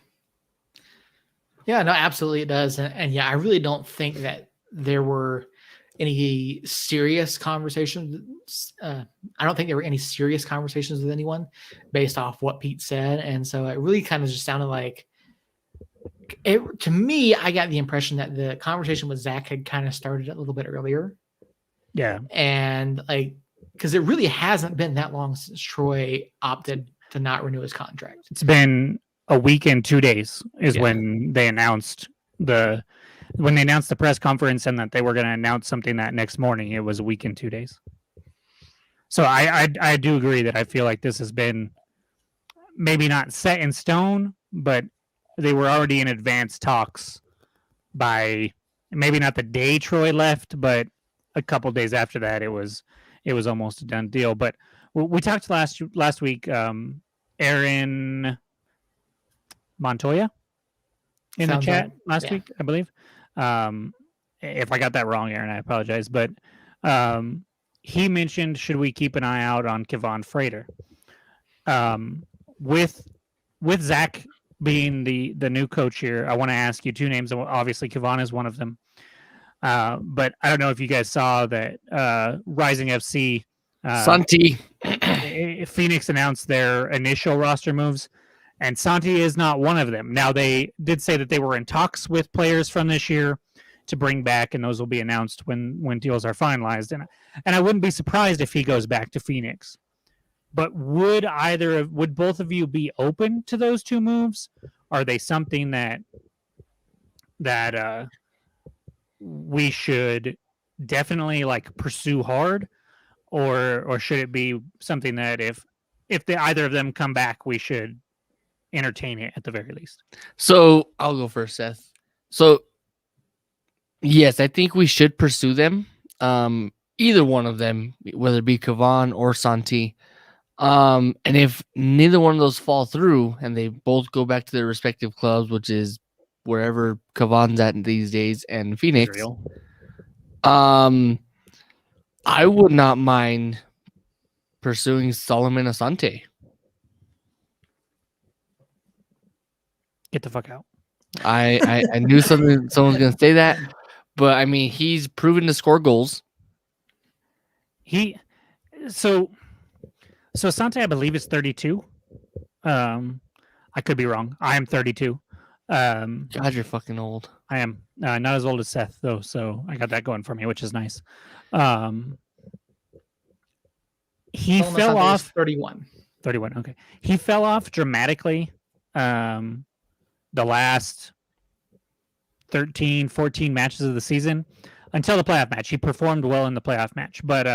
Yeah, no, absolutely it does. And yeah, I really don't think that there were any serious conversations. I don't think there were any serious conversations with anyone based off what Pete said. And so it really kind of just sounded like, to me, I got the impression that the conversation with Zach had kind of started a little bit earlier. Yeah. And like, because it really hasn't been that long since Troy opted to not renew his contract. It's been a week and 2 days is Yeah. when they announced the press conference and that they were going to announce something that next morning. It was a week and 2 days. So I do agree that I feel like this has been maybe not set in stone, but they were already in advanced talks by maybe not the day Troy left, but a couple days after that, it was almost a done deal. But we talked last week, Aaron Montoya in Sounds the chat like, last yeah. week, I believe. If I got that wrong, Aaron, I apologize. But he mentioned, should we keep an eye out on Kevon Frater? With Zach being the new coach here, I want to ask you two names. Obviously, Kevon is one of them. But I don't know if you guys saw that Rising FC Santi. Phoenix announced their initial roster moves, and Santi is not one of them. Now, they did say that they were in talks with players from this year to bring back, and those will be announced when deals are finalized. And I wouldn't be surprised if he goes back to Phoenix. But would both of you be open to those two moves? Are they something that we should definitely like pursue hard, or should it be something that if either of them come back, we should entertain it at the very least? So I'll go first, Seth. So yes, I think we should pursue them. Either one of them, whether it be Kevon or Santi. And if neither one of those fall through and they both go back to their respective clubs, which is wherever Kevon's at these days and Phoenix, Israel. I would not mind pursuing Solomon Asante. Get the fuck out. I knew someone was gonna say that, but I mean he's proven to score goals. So Asante, I believe, is 32. I could be wrong. I am 32. God, you're fucking old. I am not as old as Seth though, so I got that going for me, which is nice. He Solomon fell Asante is off 31. 31. Okay, he fell off dramatically. The last 13, 14 matches of the season until the playoff match. He performed well in the playoff match, but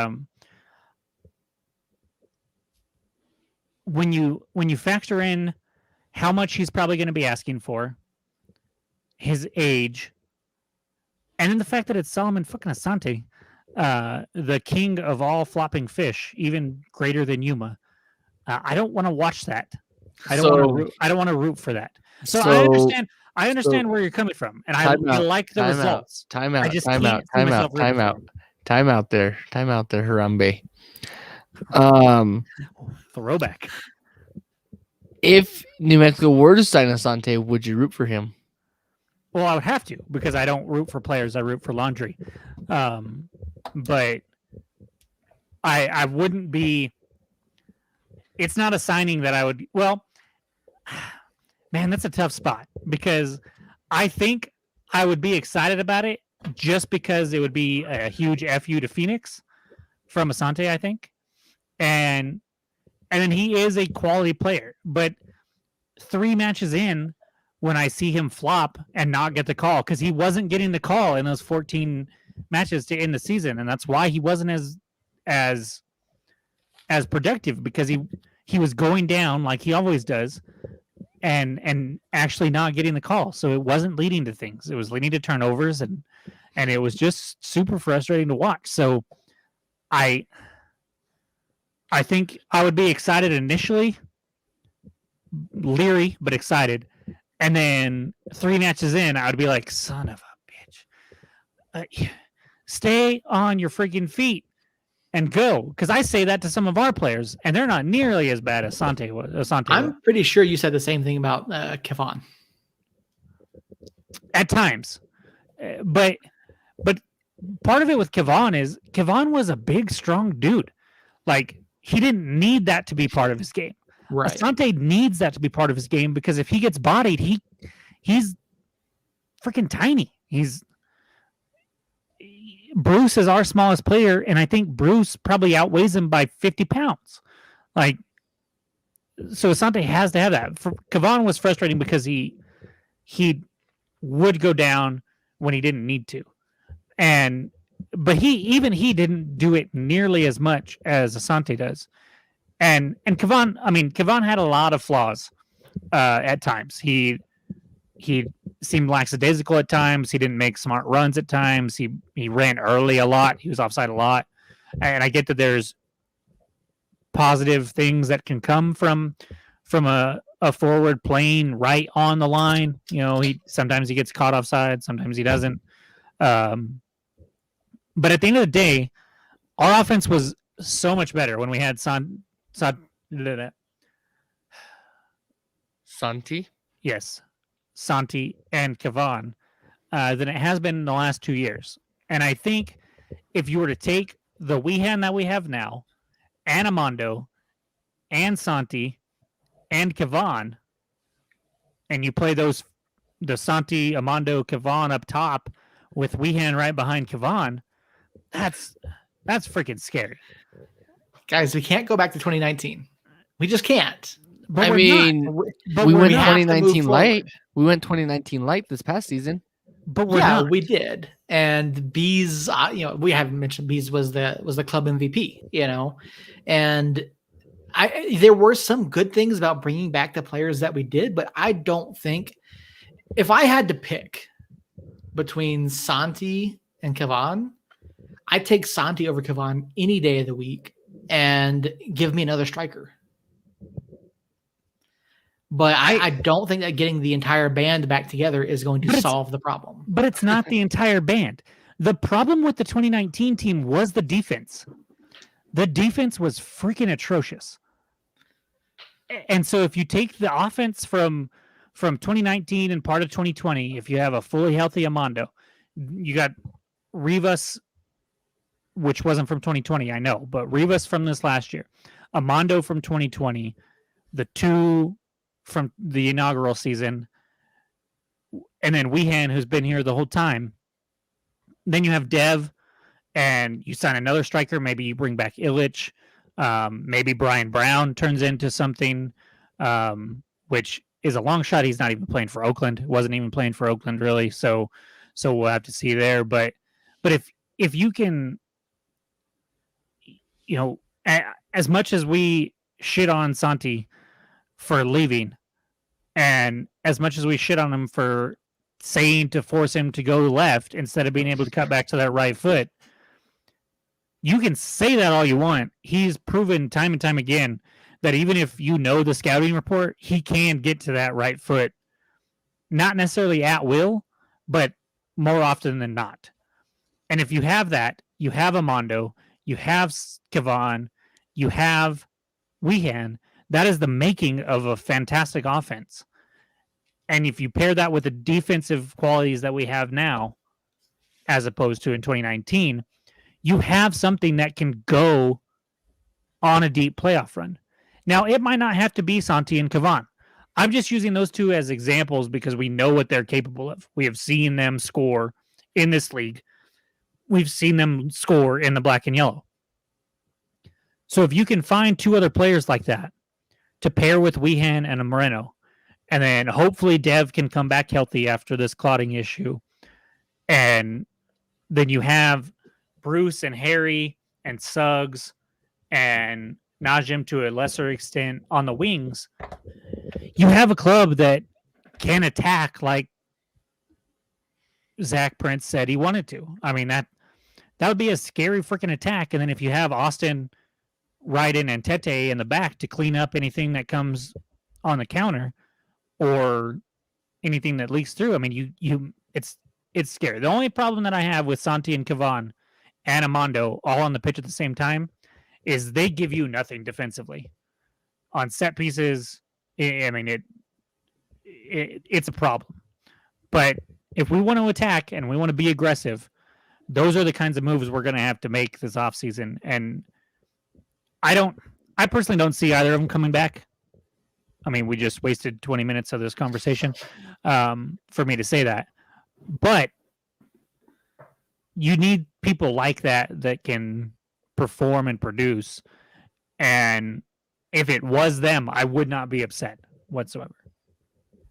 when you factor in how much he's probably going to be asking for, his age, and then the fact that it's Solomon fucking Asante, the king of all flopping fish, even greater than Yuma, I don't want to watch that. I don't want to root for that. So I understand where you're coming from, and I like the results. Time out, there, Harambe. Throwback. If New Mexico were to sign Asante, would you root for him? Well, I would have to, because I don't root for players. I root for laundry. But I wouldn't be. It's not a signing that I would. Well, man, that's a tough spot, because I think I would be excited about it just because it would be a huge FU to Phoenix from Asante, I think. And then he is a quality player. But 3 matches in, when I see him flop and not get the call, because he wasn't getting the call in those 14 matches to end the season, and that's why he wasn't as productive, because he was going down like he always does, and actually not getting the call. So it wasn't leading to things. It was leading to turnovers, and it was just super frustrating to watch. So I think I would be excited initially, leery but excited. And then 3 matches in, I would be like, son of a bitch. Stay on your freaking feet and go. Because I say that to some of our players, and they're not nearly as bad as Asante was. I'm pretty sure you said the same thing about Kevon. At times. But part of it with Kevon is Kevon was a big, strong dude. Like, he didn't need that to be part of his game. Right. Asante needs that to be part of his game because if he gets bodied, he's freaking tiny. Bruce is our smallest player, and I think Bruce probably outweighs him by 50 pounds. Like, so Asante has to have that. Kevon was frustrating because he would go down when he didn't need to. But he didn't do it nearly as much as Asante does. And Kevon had a lot of flaws at times. He seemed lackadaisical at times. He didn't make smart runs at times. He ran early a lot. He was offside a lot. And I get that there's positive things that can come from a forward playing right on the line. You know, sometimes he gets caught offside, sometimes he doesn't. But at the end of the day, our offense was so much better when we had Santi? Yes, Santi and Kevon than it has been in the last 2 years. And I think if you were to take the Wehan that we have now, and Amando, and Santi, and Kevon, and you play the Santi, Amando, Kevon up top with Wehan right behind Kevon, that's freaking scary. Guys, we can't go back to 2019. We just can't. But we went 2019 light. We went 2019 light this past season. But we're not. We did. And Bees, we haven't mentioned Bees was the club MVP, and there were some good things about bringing back the players that we did, but I don't think if I had to pick between Santi and Kevon, I'd take Santi over Kevon any day of the week and give me another striker. But I don't think that getting the entire band back together is going to solve the problem. But it's not the entire band. The problem with the 2019 team was the defense. The defense was freaking atrocious. And so if you take the offense from 2019 and part of 2020, if you have a fully healthy Amando, you got Rivas, which wasn't from 2020, I know, but Rivas from this last year, Amando from 2020, the two from the inaugural season, and then Wehan, who's been here the whole time. Then you have Dev, and you sign another striker. Maybe you bring back Illich. Maybe Brian Brown turns into something, which is a long shot. He's not even playing for Oakland. Wasn't even playing for Oakland, really. So we'll have to see there. But if you can, as much as we shit on Santi for leaving, and as much as we shit on him for saying to force him to go left instead of being able to cut back to that right foot, you can say that all you want. He's proven time and time again that even if the scouting report, he can get to that right foot, not necessarily at will, but more often than not. And if you have that, you have Amando, you have Kevon, you have Wehan. That is the making of a fantastic offense. And if you pair that with the defensive qualities that we have now, as opposed to in 2019, you have something that can go on a deep playoff run. Now, it might not have to be Santi and Kevon. I'm just using those two as examples because we know what they're capable of. We have seen them score in this league. We've seen them score in the black and yellow. So if you can find two other players like that to pair with Wehan and a Moreno, and then hopefully Dev can come back healthy after this clotting issue, and then you have Bruce and Harry and Suggs and Najim to a lesser extent on the wings, you have a club that can attack like Zach Prince said he wanted to. I mean, that would be a scary freaking attack. And then if you have Austin, Ryden, and Tete in the back to clean up anything that comes on the counter or anything that leaks through. I mean, it's scary. The only problem that I have with Santi and Kavan and Amando all on the pitch at the same time is they give you nothing defensively. On set pieces, I mean, it's a problem. But if we want to attack and we want to be aggressive, those are the kinds of moves we're going to have to make this offseason. And I personally don't see either of them coming back. I mean, we just wasted 20 minutes of this conversation for me to say that. But you need people like that can perform and produce. And if it was them, I would not be upset whatsoever.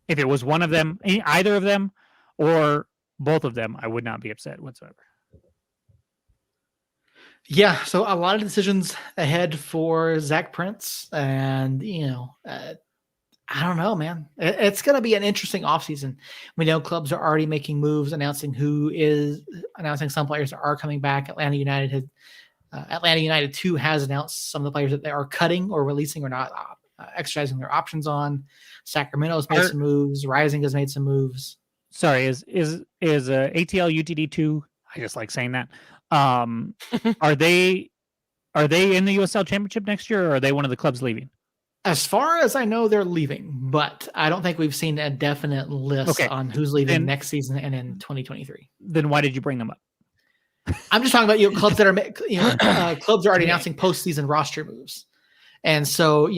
If it was one of them, either of them, or both of them, I would not be upset whatsoever. Yeah, so a lot of decisions ahead for Zach Prince, and I don't know, man. It's going to be an interesting offseason. We know clubs are already making moves, announcing some players that are coming back. Atlanta United 2 has announced some of the players that they are cutting or releasing or not exercising their options on. Sacramento's made some moves. Rising has made some moves. Sorry, is ATL UTD 2? I just like saying that. Are they in the USL Championship next year, or are they one of the clubs leaving? As far as I know, they're leaving, but I don't think we've seen a definite list on who's leaving next season and in 2023. Then why did you bring them up? I'm just talking about clubs that are clubs are already announcing postseason roster moves, and so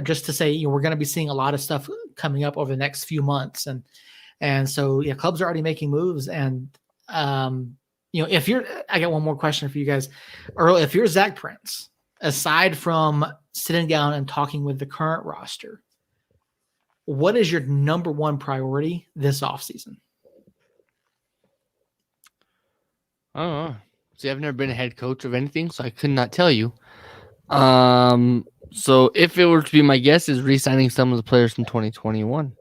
just to say we're going to be seeing a lot of stuff coming up over the next few months, and so clubs are already making moves, and if you're, I got one more question for you guys, Earl. If you're Zach Prince, aside from sitting down and talking with the current roster, what is your number one priority this offseason? I don't know. See, I've never been a head coach of anything, so I could not tell you. So if it were to be my guess, is re-signing some of the players from 2021.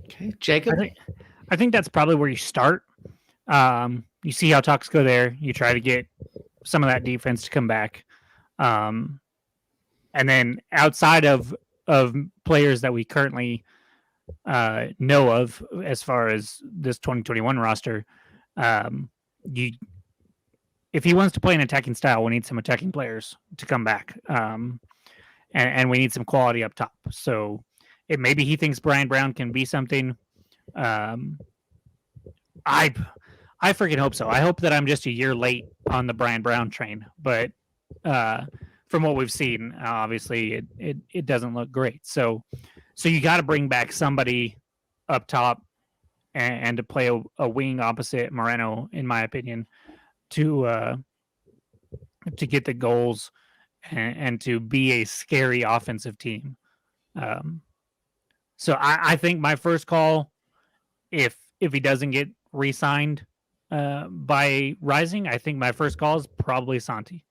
Okay, Jacob. I think that's probably where you start. You see how talks go there. You try to get some of that defense to come back. And then outside of players that we currently know of as far as this 2021 roster, if he wants to play an attacking style, we need some attacking players to come back. And we need some quality up top. So maybe he thinks Brian Brown can be something. I freaking hope so. I hope that I'm just a year late on the Brian Brown train, but from what we've seen, obviously it doesn't look great. So you got to bring back somebody up top and to play a wing opposite Moreno, in my opinion, to get the goals and to be a scary offensive team. So I think my first call, if he doesn't get re-signed by Rising, I think my first call is probably Santi.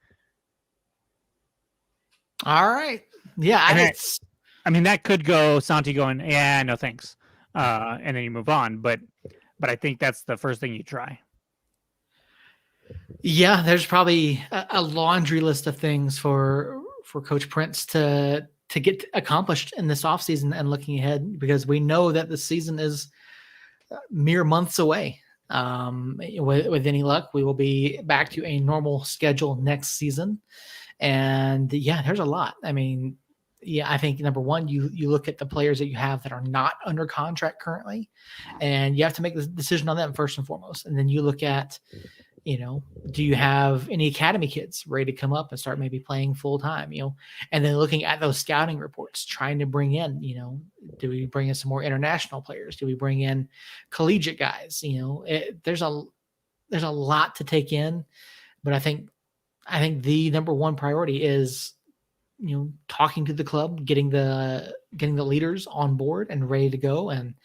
All right. Yeah. I mean, that could go Santi going, yeah, no thanks. And then you move on. But I think that's the first thing you try. Yeah, there's probably a laundry list of things for Coach Prince to get accomplished in this offseason and looking ahead, because we know that the season is mere months away. With any luck, we will be back to a normal schedule next season. And there's a lot. I mean, I think number one, you look at the players that you have that are not under contract currently, and you have to make the decision on them first and foremost. And then you look at, do you have any academy kids ready to come up and start maybe playing full time, and then looking at those scouting reports, trying to bring in, do we bring in some more international players? Do we bring in collegiate guys? There's a lot to take in, but I think the number one priority is, talking to the club, getting the leaders on board and ready to go, and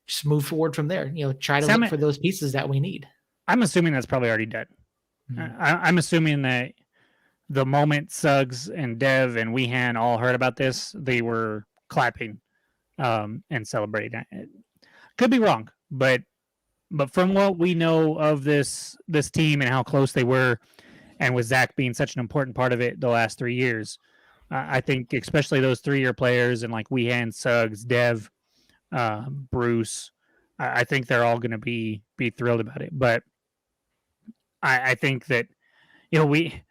just move forward from there. Try to look for those pieces that we need. I'm assuming that's probably already done. Mm-hmm. I'm assuming that the moment Suggs and Dev and Weehan all heard about this, they were clapping and celebrating. Could be wrong, but from what we know of this team and how close they were, and with Zach being such an important part of it the last 3 years, I think especially those 3-year players and like Weehan, Suggs, Dev, Bruce. I think they're all going to be thrilled about it. But I think that we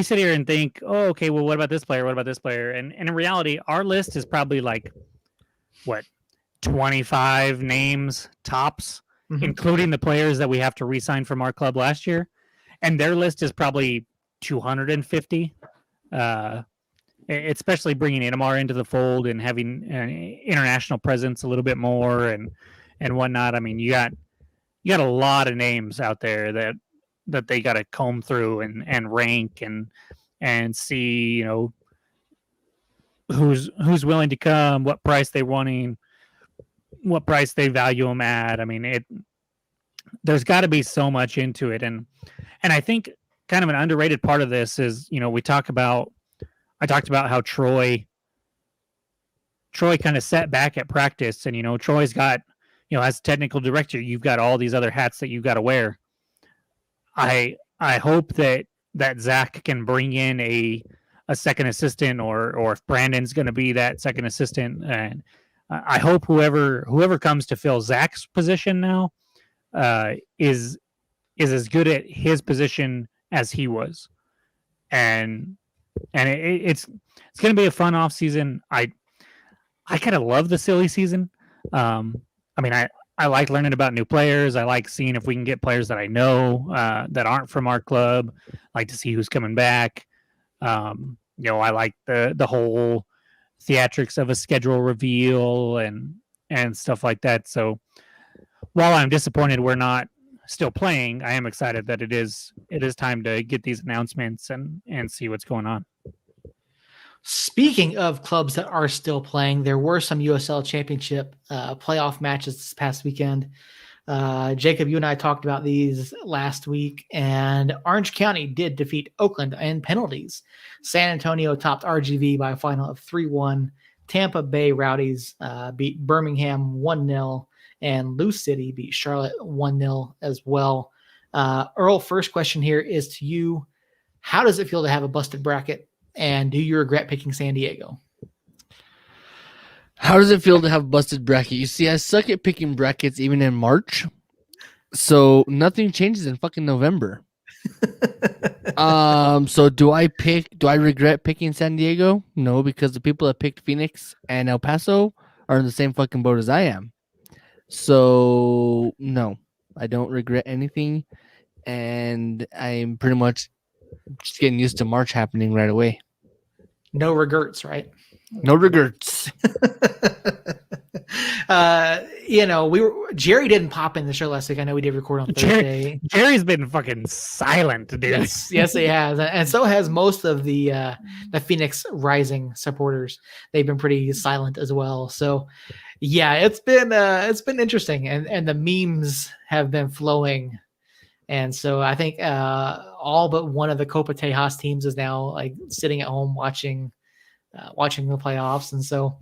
sit here and think, oh, okay, well, what about this player? What about this player? And in reality, our list is probably like what 25 names tops, including the players that we have to re-sign from our club last year, and their list is probably 250. Especially bringing Inamar into the fold and having an international presence a little bit more and whatnot. I mean, you got a lot of names out there that they got to comb through and rank and see, who's willing to come, what price they wanting, what price they value them at. I mean, there's got to be so much into it, and I think kind of an underrated part of this is, I talked about how Troy kind of set back at practice, and Troy's got, as technical director, you've got all these other hats that you've got to wear. I hope that Zach can bring in a second assistant, or if Brandon's going to be that second assistant, and I hope whoever comes to fill Zach's position now is as good at his position as he was, and it's going to be a fun off season. I kind of love the silly season. I mean, I like learning about new players. I like seeing if we can get players that I know that aren't from our club. I like to see who's coming back. I like the whole theatrics of a schedule reveal and stuff like that. So while I'm disappointed we're not still playing, I am excited that it is time to get these announcements and see what's going on. Speaking of clubs that are still playing, there were some USL Championship playoff matches this past weekend. Jacob, you and I talked about these last week, and Orange County did defeat Oakland in penalties. San Antonio topped RGV by a final of 3-1. Tampa Bay Rowdies beat Birmingham 1-0, and Lou City beat Charlotte 1-0 as well. Earl, first question here is to you. How does it feel to have a busted bracket? And do you regret picking San Diego? How does it feel to have a busted bracket? You see, I suck at picking brackets even in March. So nothing changes in fucking November. So do I regret picking San Diego? No, because the people that picked Phoenix and El Paso are in the same fucking boat as I am. So no, I don't regret anything. And I'm pretty much just getting used to March happening right away. No regrets, right? No regrets. Jerry didn't pop in the show last week. I know we did record on Thursday. Jerry's been fucking silent, dude. Yes, he has, and so has most of the Phoenix Rising supporters. They've been pretty silent as well. So, yeah, it's been interesting, and the memes have been flowing. And so I think all but one of the Copa Tejas teams is now like sitting at home watching the playoffs. And so,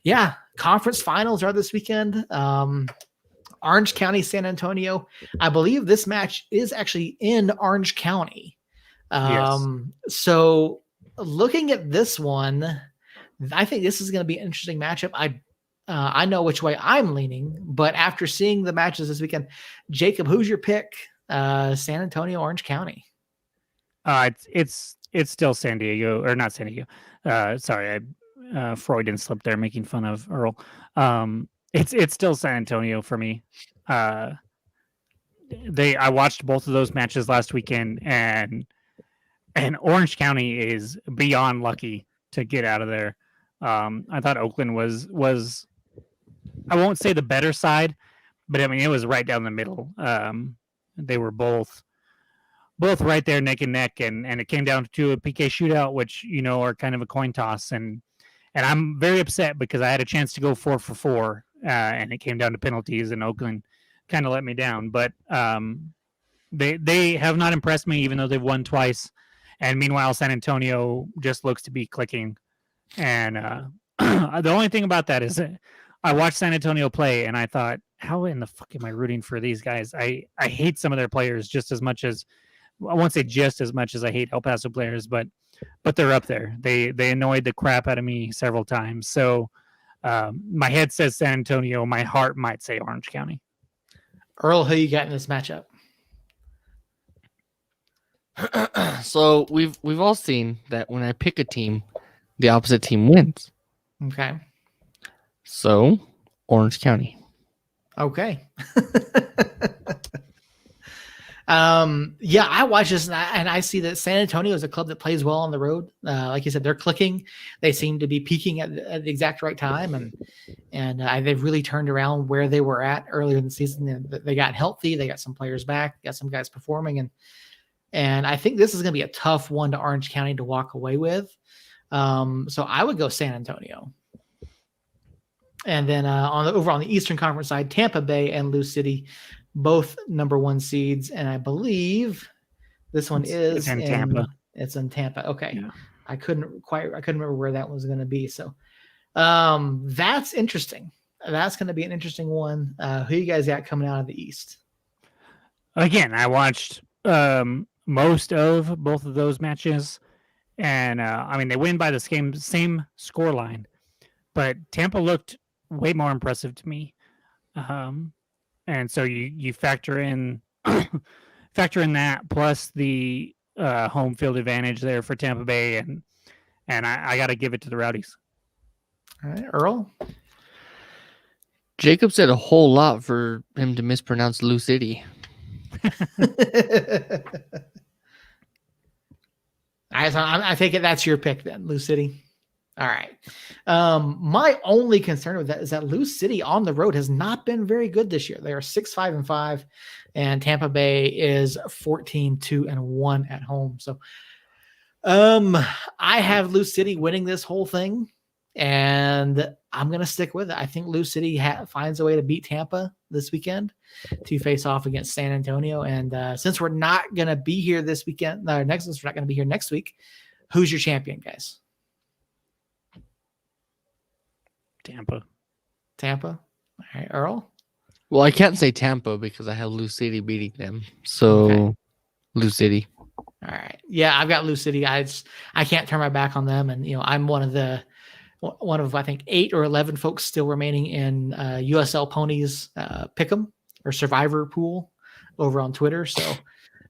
yeah, conference finals are this weekend. Orange County, San Antonio. I believe this match is actually in Orange County. Yes. So looking at this one, I think this is going to be an interesting matchup. I know which way I'm leaning, but after seeing the matches this weekend, Jacob, who's your pick? San Antonio, Orange County. It's still San Diego, or not San Diego. Sorry, Freudian slip there, making fun of Earl. It's still San Antonio for me. I watched both of those matches last weekend, and Orange County is beyond lucky to get out of there. I thought Oakland was I won't say the better side, but I mean it was right down the middle. They were both right there neck and neck, and it came down to a PK shootout, which are kind of a coin toss, and I'm very upset because I had a chance to go 4 for 4, and it came down to penalties, and Oakland kind of let me down. But they have not impressed me, even though they've won twice, and meanwhile San Antonio just looks to be clicking. And the only thing about that is that I watched San Antonio play, and I thought, how in the fuck am I rooting for these guys? I hate some of their players just as much as, I won't say just as much as I hate El Paso players, but but they're up there. They annoyed the crap out of me several times. So my head says San Antonio. My heart might say Orange County. Earl, who you got in this matchup? So we've all seen that when I pick a team, the opposite team wins. Okay. So Orange County. Okay. Yeah, I watch this and I see that San Antonio is a club that plays well on the road. Like you said, they're clicking. They seem to be peaking at the exact right time, and they've really turned around where they were at earlier in the season. They got healthy. They got some players back. Got some guys performing, and I think this is going to be a tough one to Orange County to walk away with. So I would go San Antonio. And then over on the Eastern Conference side, Tampa Bay and Lou City, both number 1 seeds, and I believe this one is in Tampa. It's in Tampa. Okay, Yeah. I couldn't remember where that was going to be. So that's interesting. That's going to be an interesting one. Who you guys got coming out of the East? Again, I watched most of both of those matches, and I mean they win by the same score line, but Tampa looked way more impressive to me. And so you factor in that plus the home field advantage there for Tampa Bay, and I got to give it to the Rowdies. All right, Earl. Jacob said a whole lot for him to mispronounce Lou City. I take it that's your pick then, Lou City. All right. My only concern with that is that Lou City on the road has not been very good this year. They are 6-5-5, and Tampa Bay is 14-2-1 at home. So, I have Lou City winning this whole thing, and I'm going to stick with it. I think Lou City finds a way to beat Tampa this weekend to face off against San Antonio. And since we're not going to be here this weekend, we're not going to be here next week, who's your champion, guys? Tampa. All right, Earl. Well, I can't say Tampa because I have Lou City beating them. So Okay. Lou City. All right. Yeah, I've got Lou City. I can't turn my back on them, and I'm one of I think 8 or 11 folks still remaining in USL Ponies Pick'em or Survivor pool over on Twitter. So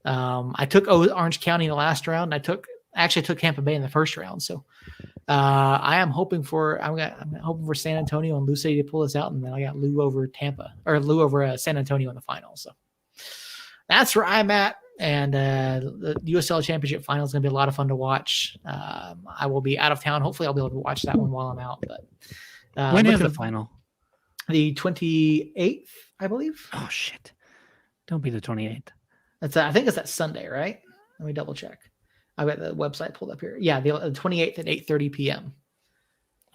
I took Orange County in the last round. I took Tampa Bay in the first round. So I am hoping for I'm hoping for San Antonio and Lou City to pull this out, and then I got Lou over San Antonio in the final. So that's where I'm at. And the USL Championship final is going to be a lot of fun to watch. I will be out of town. Hopefully, I'll be able to watch that one while I'm out. But When is the final? The 28th, I believe. Oh shit! Don't be the 28th. I think it's that Sunday, right? Let me double check. I've got the website pulled up here. Yeah, the 28th at 8:30 p.m.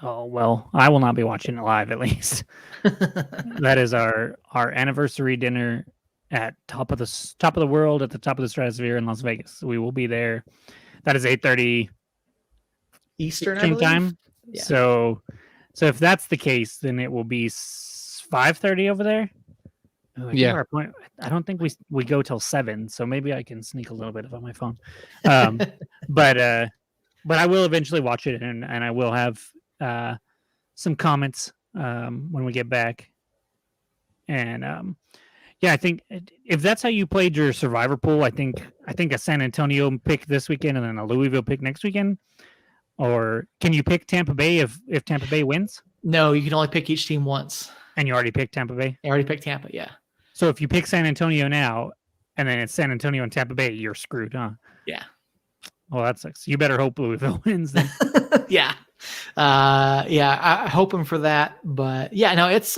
Oh well, I will not be watching it live. At least that is our anniversary dinner at top of the world, at the top of the stratosphere in Las Vegas. We will be there. That is 8:30 Eastern time. Yeah. So if that's the case, then it will be 5:30 over there. Oh, Yeah. I don't think we go till 7, so maybe I can sneak a little bit on my phone. But I will eventually watch it, and I will have some comments when we get back. And yeah, I think if that's how you played your Survivor pool, I think a San Antonio pick this weekend and then a Louisville pick next weekend. Or can you pick Tampa Bay if Tampa Bay wins? No, you can only pick each team once. And you already picked Tampa Bay? I already picked Tampa, yeah. So if you pick San Antonio now, and then it's San Antonio and Tampa Bay, you're screwed, huh? Yeah. Well, that sucks. You better hope Louisville wins then. Yeah. I'm hoping for that. But yeah, no, it's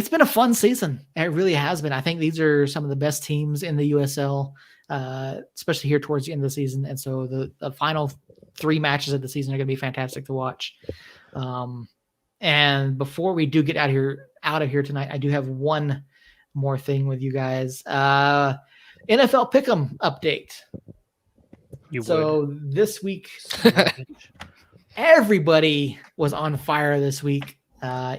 been a fun season. It really has been. I think these are some of the best teams in the USL, especially here towards the end of the season. And so the final 3 matches of the season are going to be fantastic to watch. And before we do get out of here tonight, I do have one more thing with you guys. NFL Pick'em update. This week, everybody was on fire this week.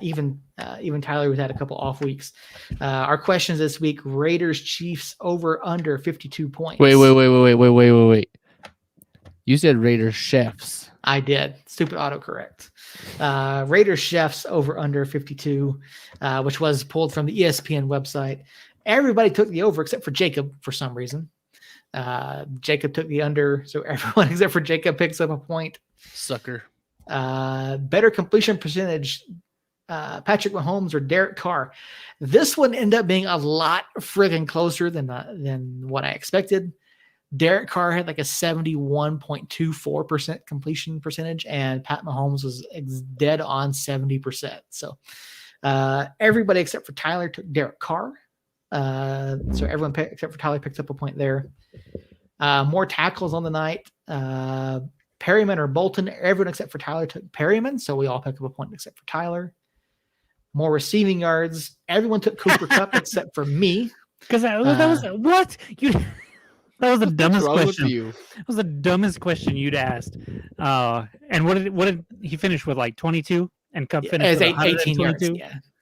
Even Tyler was had a couple off weeks. Our questions this week: Raiders Chiefs over under 52 points. Wait. You said Raiders Chefs. I did. Stupid autocorrect. Raiders Chefs over under 52, which was pulled from the ESPN website. Everybody took the over except for Jacob for some reason. Jacob took the under, so everyone except for Jacob picks up a point. Sucker. Better completion percentage, Patrick Mahomes or Derek Carr. This one ended up being a lot friggin' closer than what I expected. Derek Carr had like a 71.24% completion percentage, and Pat Mahomes was dead on 70%. So everybody except for Tyler took Derek Carr. So everyone except for Tyler picked up a point there. More tackles on the night. Perryman or Bolton. Everyone except for Tyler took Perryman, so we all picked up a point except for Tyler. More receiving yards. Everyone took Cooper Kupp except for me. Because that was what you. That was the dumbest question. You? That was the dumbest question you'd asked. And what did he finish with? Like 22, and Kupp finished with 18 yards.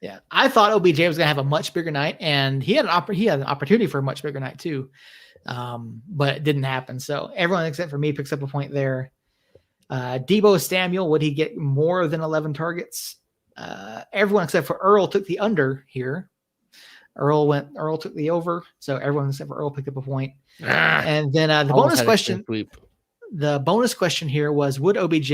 Yeah. I thought OBJ was going to have a much bigger night, and he had an opportunity for a much bigger night too, but it didn't happen. So everyone except for me picks up a point there. Debo Samuel, would he get more than 11 targets? Everyone except for Earl took the under here. Earl took the over, so everyone except for Earl picked up a point. And then the bonus question. The bonus question here was, would OBJ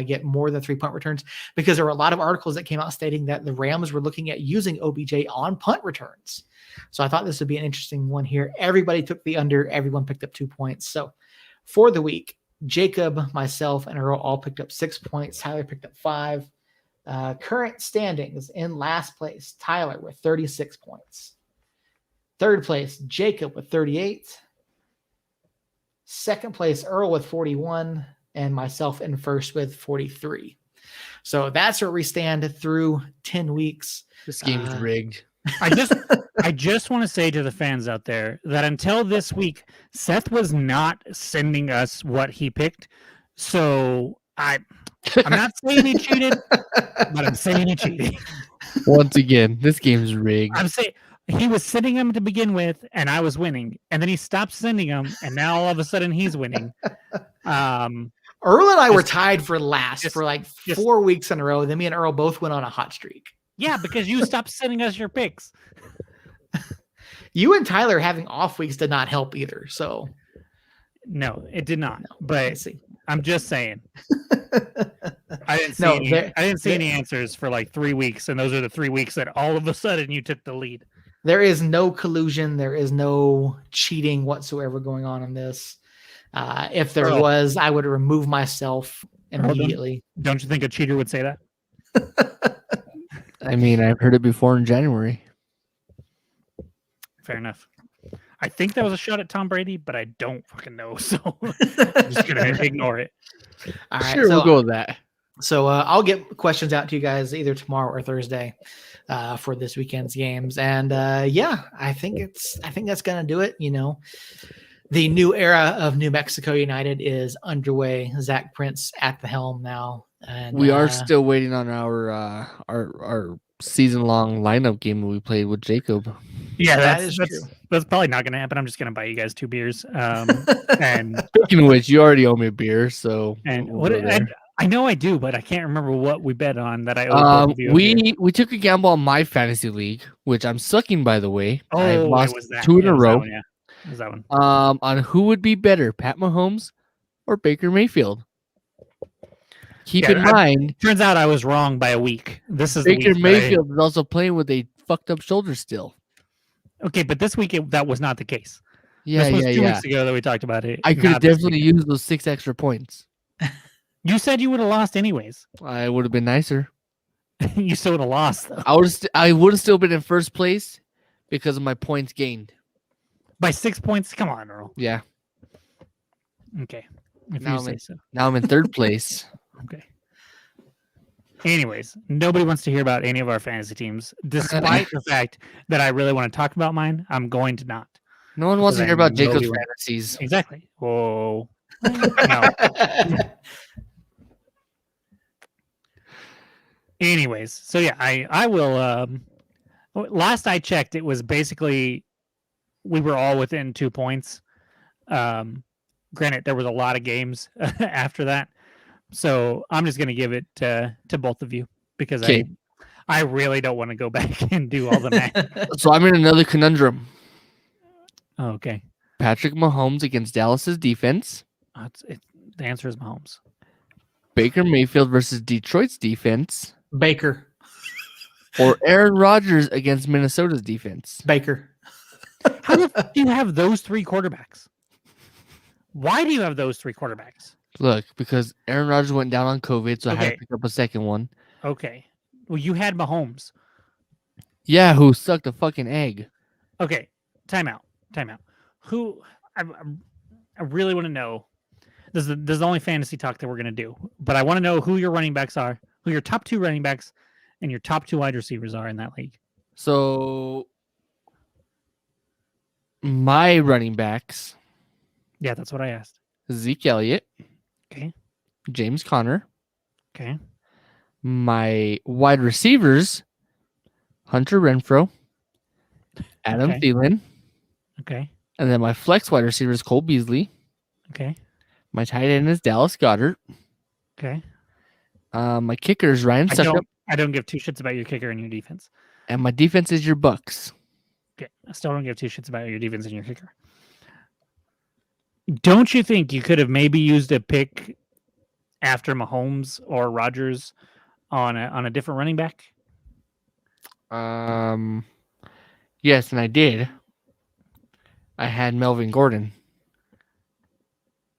get more than 3-point returns? Because there were a lot of articles that came out stating that the Rams were looking at using OBJ on punt returns. So I thought this would be an interesting one here. Everybody took the under. Everyone picked up 2 points. So for the week, Jacob, myself, and Earl all picked up 6 points. Tyler picked up 5. Current standings in last place, Tyler with 36 points. Third place, Jacob with 38. Second place, Earl with 41, and myself in first with 43. So that's where we stand through 10 weeks. This game's rigged. I just want to say to the fans out there that until this week, Seth was not sending us what he picked. So I'm not saying he cheated, but I'm saying he cheated. Once again, this game's rigged. I'm saying he was sending them to begin with, and I was winning, and then he stopped sending them, and now all of a sudden he's winning. Earl and I were tied for last for like 4 weeks in a row. Then me and Earl both went on a hot streak. Yeah, because you stopped sending us your picks. You and Tyler having off weeks did not help either. So no, it did not. No, but I'm just saying. I didn't see any answers for like 3 weeks, and those are the 3 weeks that all of a sudden you took the lead. There is no collusion. There is no cheating whatsoever going on in this. If there was, I would remove myself immediately. Don't you think a cheater would say that? I mean, I've heard it before in January. Fair enough. I think that was a shot at Tom Brady, but I don't fucking know, so I'm just going to ignore it. All right, sure, we'll go with that. So I'll get questions out to you guys either tomorrow or Thursday for this weekend's games. And I think that's going to do it. You know, the new era of New Mexico United is underway. Zach Prince at the helm now. And we are still waiting on our season-long lineup game that we played with Jacob. Yeah, that's probably not going to happen. I'm just going to buy you guys 2 beers. And speaking of which, you already owe me a beer, so I know I do, but I can't remember what we bet on that I owe both of you. We took a gamble on my fantasy league, which I'm sucking, by the way. I lost 2 in a row. It was that one. On who would be better, Pat Mahomes or Baker Mayfield? Keep in mind, turns out I was wrong by a week. This is Baker Mayfield is also playing with a fucked up shoulder still. Okay, but this week that was not the case. Yeah, this was 2 weeks ago that we talked about it. I could have definitely used those 6 extra points. You said you would have lost anyways. I would have been nicer. You still would have lost, though. I would have still been in first place because of my points gained. By 6 points? Come on, Earl. Yeah. Okay. Now I'm in third place. Okay. Anyways, nobody wants to hear about any of our fantasy teams, despite the fact that I really want to talk about mine. I'm going to not. No one wants to hear about Jacob's fantasies. Exactly. Whoa. No. Anyways, so yeah, I will. Last I checked, it was basically we were all within 2 points. Granted, there was a lot of games after that, so I'm just going to give it to both of you because Okay. I really don't want to go back and do all the math. So I'm in another conundrum. Oh, okay. Patrick Mahomes against Dallas's defense. The answer is Mahomes. Baker Mayfield versus Detroit's defense. Baker. Or Aaron Rodgers against Minnesota's defense. Baker. How do you have those three quarterbacks? Why do you have those three quarterbacks? Look, because Aaron Rodgers went down on COVID, so I had Okay. to pick up a second one. Okay. Well, you had Mahomes. Yeah, who sucked a fucking egg. Okay. Timeout. Who I really want to know. This is the only fantasy talk that we're going to do. But I want to know who your running backs are, who your top 2 running backs and your top 2 wide receivers are in that league. So my running backs, Yeah, that's what I asked. Zeke Elliott. Okay. James Conner. Okay. My wide receivers, Hunter Renfrow, Adam Okay. Thielen, Okay. and then my flex wide receiver is Cole Beasley. Okay. My tight end is Dallas Goedert. Okay. My kicker is Ryan Succop, I don't give 2 shits about your kicker and your defense. and my defense is your Bucks. Okay. I still don't give 2 shits about your defense and your kicker. Don't you think you could have maybe used a pick after Mahomes or Rodgers on a different running back? Yes, and I did. I had Melvin Gordon,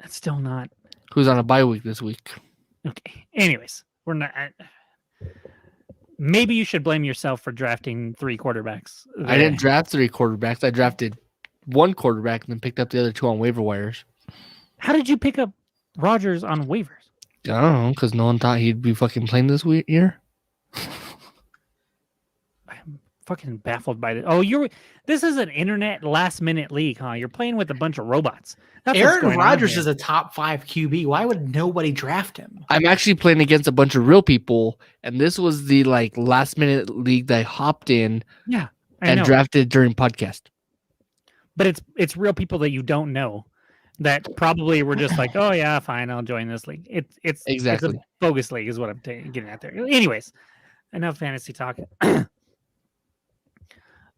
That's still not who's on a bye week this week. okay. Anyways, we're not. Maybe you should blame yourself for drafting 3 quarterbacks. I didn't draft 3 quarterbacks. I drafted 1 quarterback and then picked up the other 2 on waiver wires. How did you pick up Rodgers on waivers? I don't know, because no one thought he'd be fucking playing this year. I'm fucking baffled by this. Oh, this is an internet last minute league, huh? You're playing with a bunch of robots. That's what's Aaron going on Rodgers here. is a top 5 QB. Why would nobody draft him? I'm actually playing against a bunch of real people, and this was the last minute league that I hopped in I and know. drafted during podcast. But it's real people that you don't know that probably were just like, oh yeah, fine, I'll join this league. It's Exactly. it's a bogus league is what I'm getting at there. Anyways, enough fantasy talk.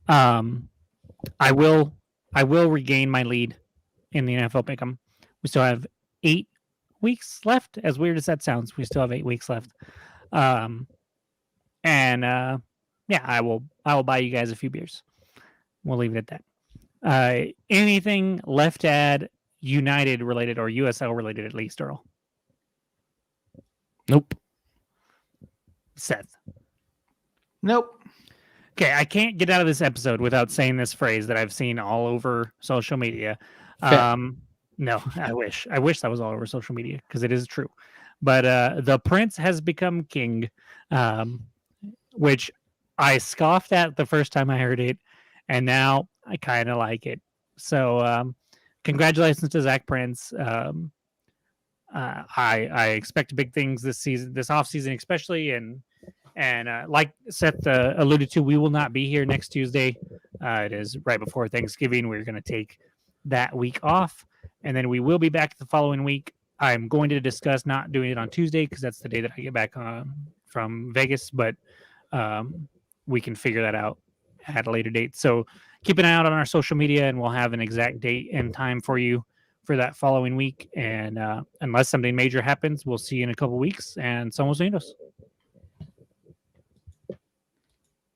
I will regain my lead in the NFL pick'em. We still have 8 weeks left. As weird as that sounds, we still have 8 weeks left. Yeah, I will buy you guys a few beers. We'll leave it at that. Anything left to add, United related or USL related at least, Earl? Nope. Seth. Nope. Okay, I can't get out of this episode without saying this phrase that I've seen all over social media. No, I wish that was all over social media because it is true. But the prince has become king, which I scoffed at the first time I heard it, and now I kind of like it. So congratulations to Zach Prince. I expect big things this season, this offseason especially, and like Seth alluded to, we will not be here next Tuesday. It is right before Thanksgiving. We're going to take that week off, and then we will be back the following week. I'm going to discuss not doing it on Tuesday because that's the day that I get back from Vegas, but we can figure that out at a later date. So keep an eye out on our social media, and we'll have an exact date and time for you for that following week. And unless something major happens, we'll see you in a couple weeks, and somos unidos.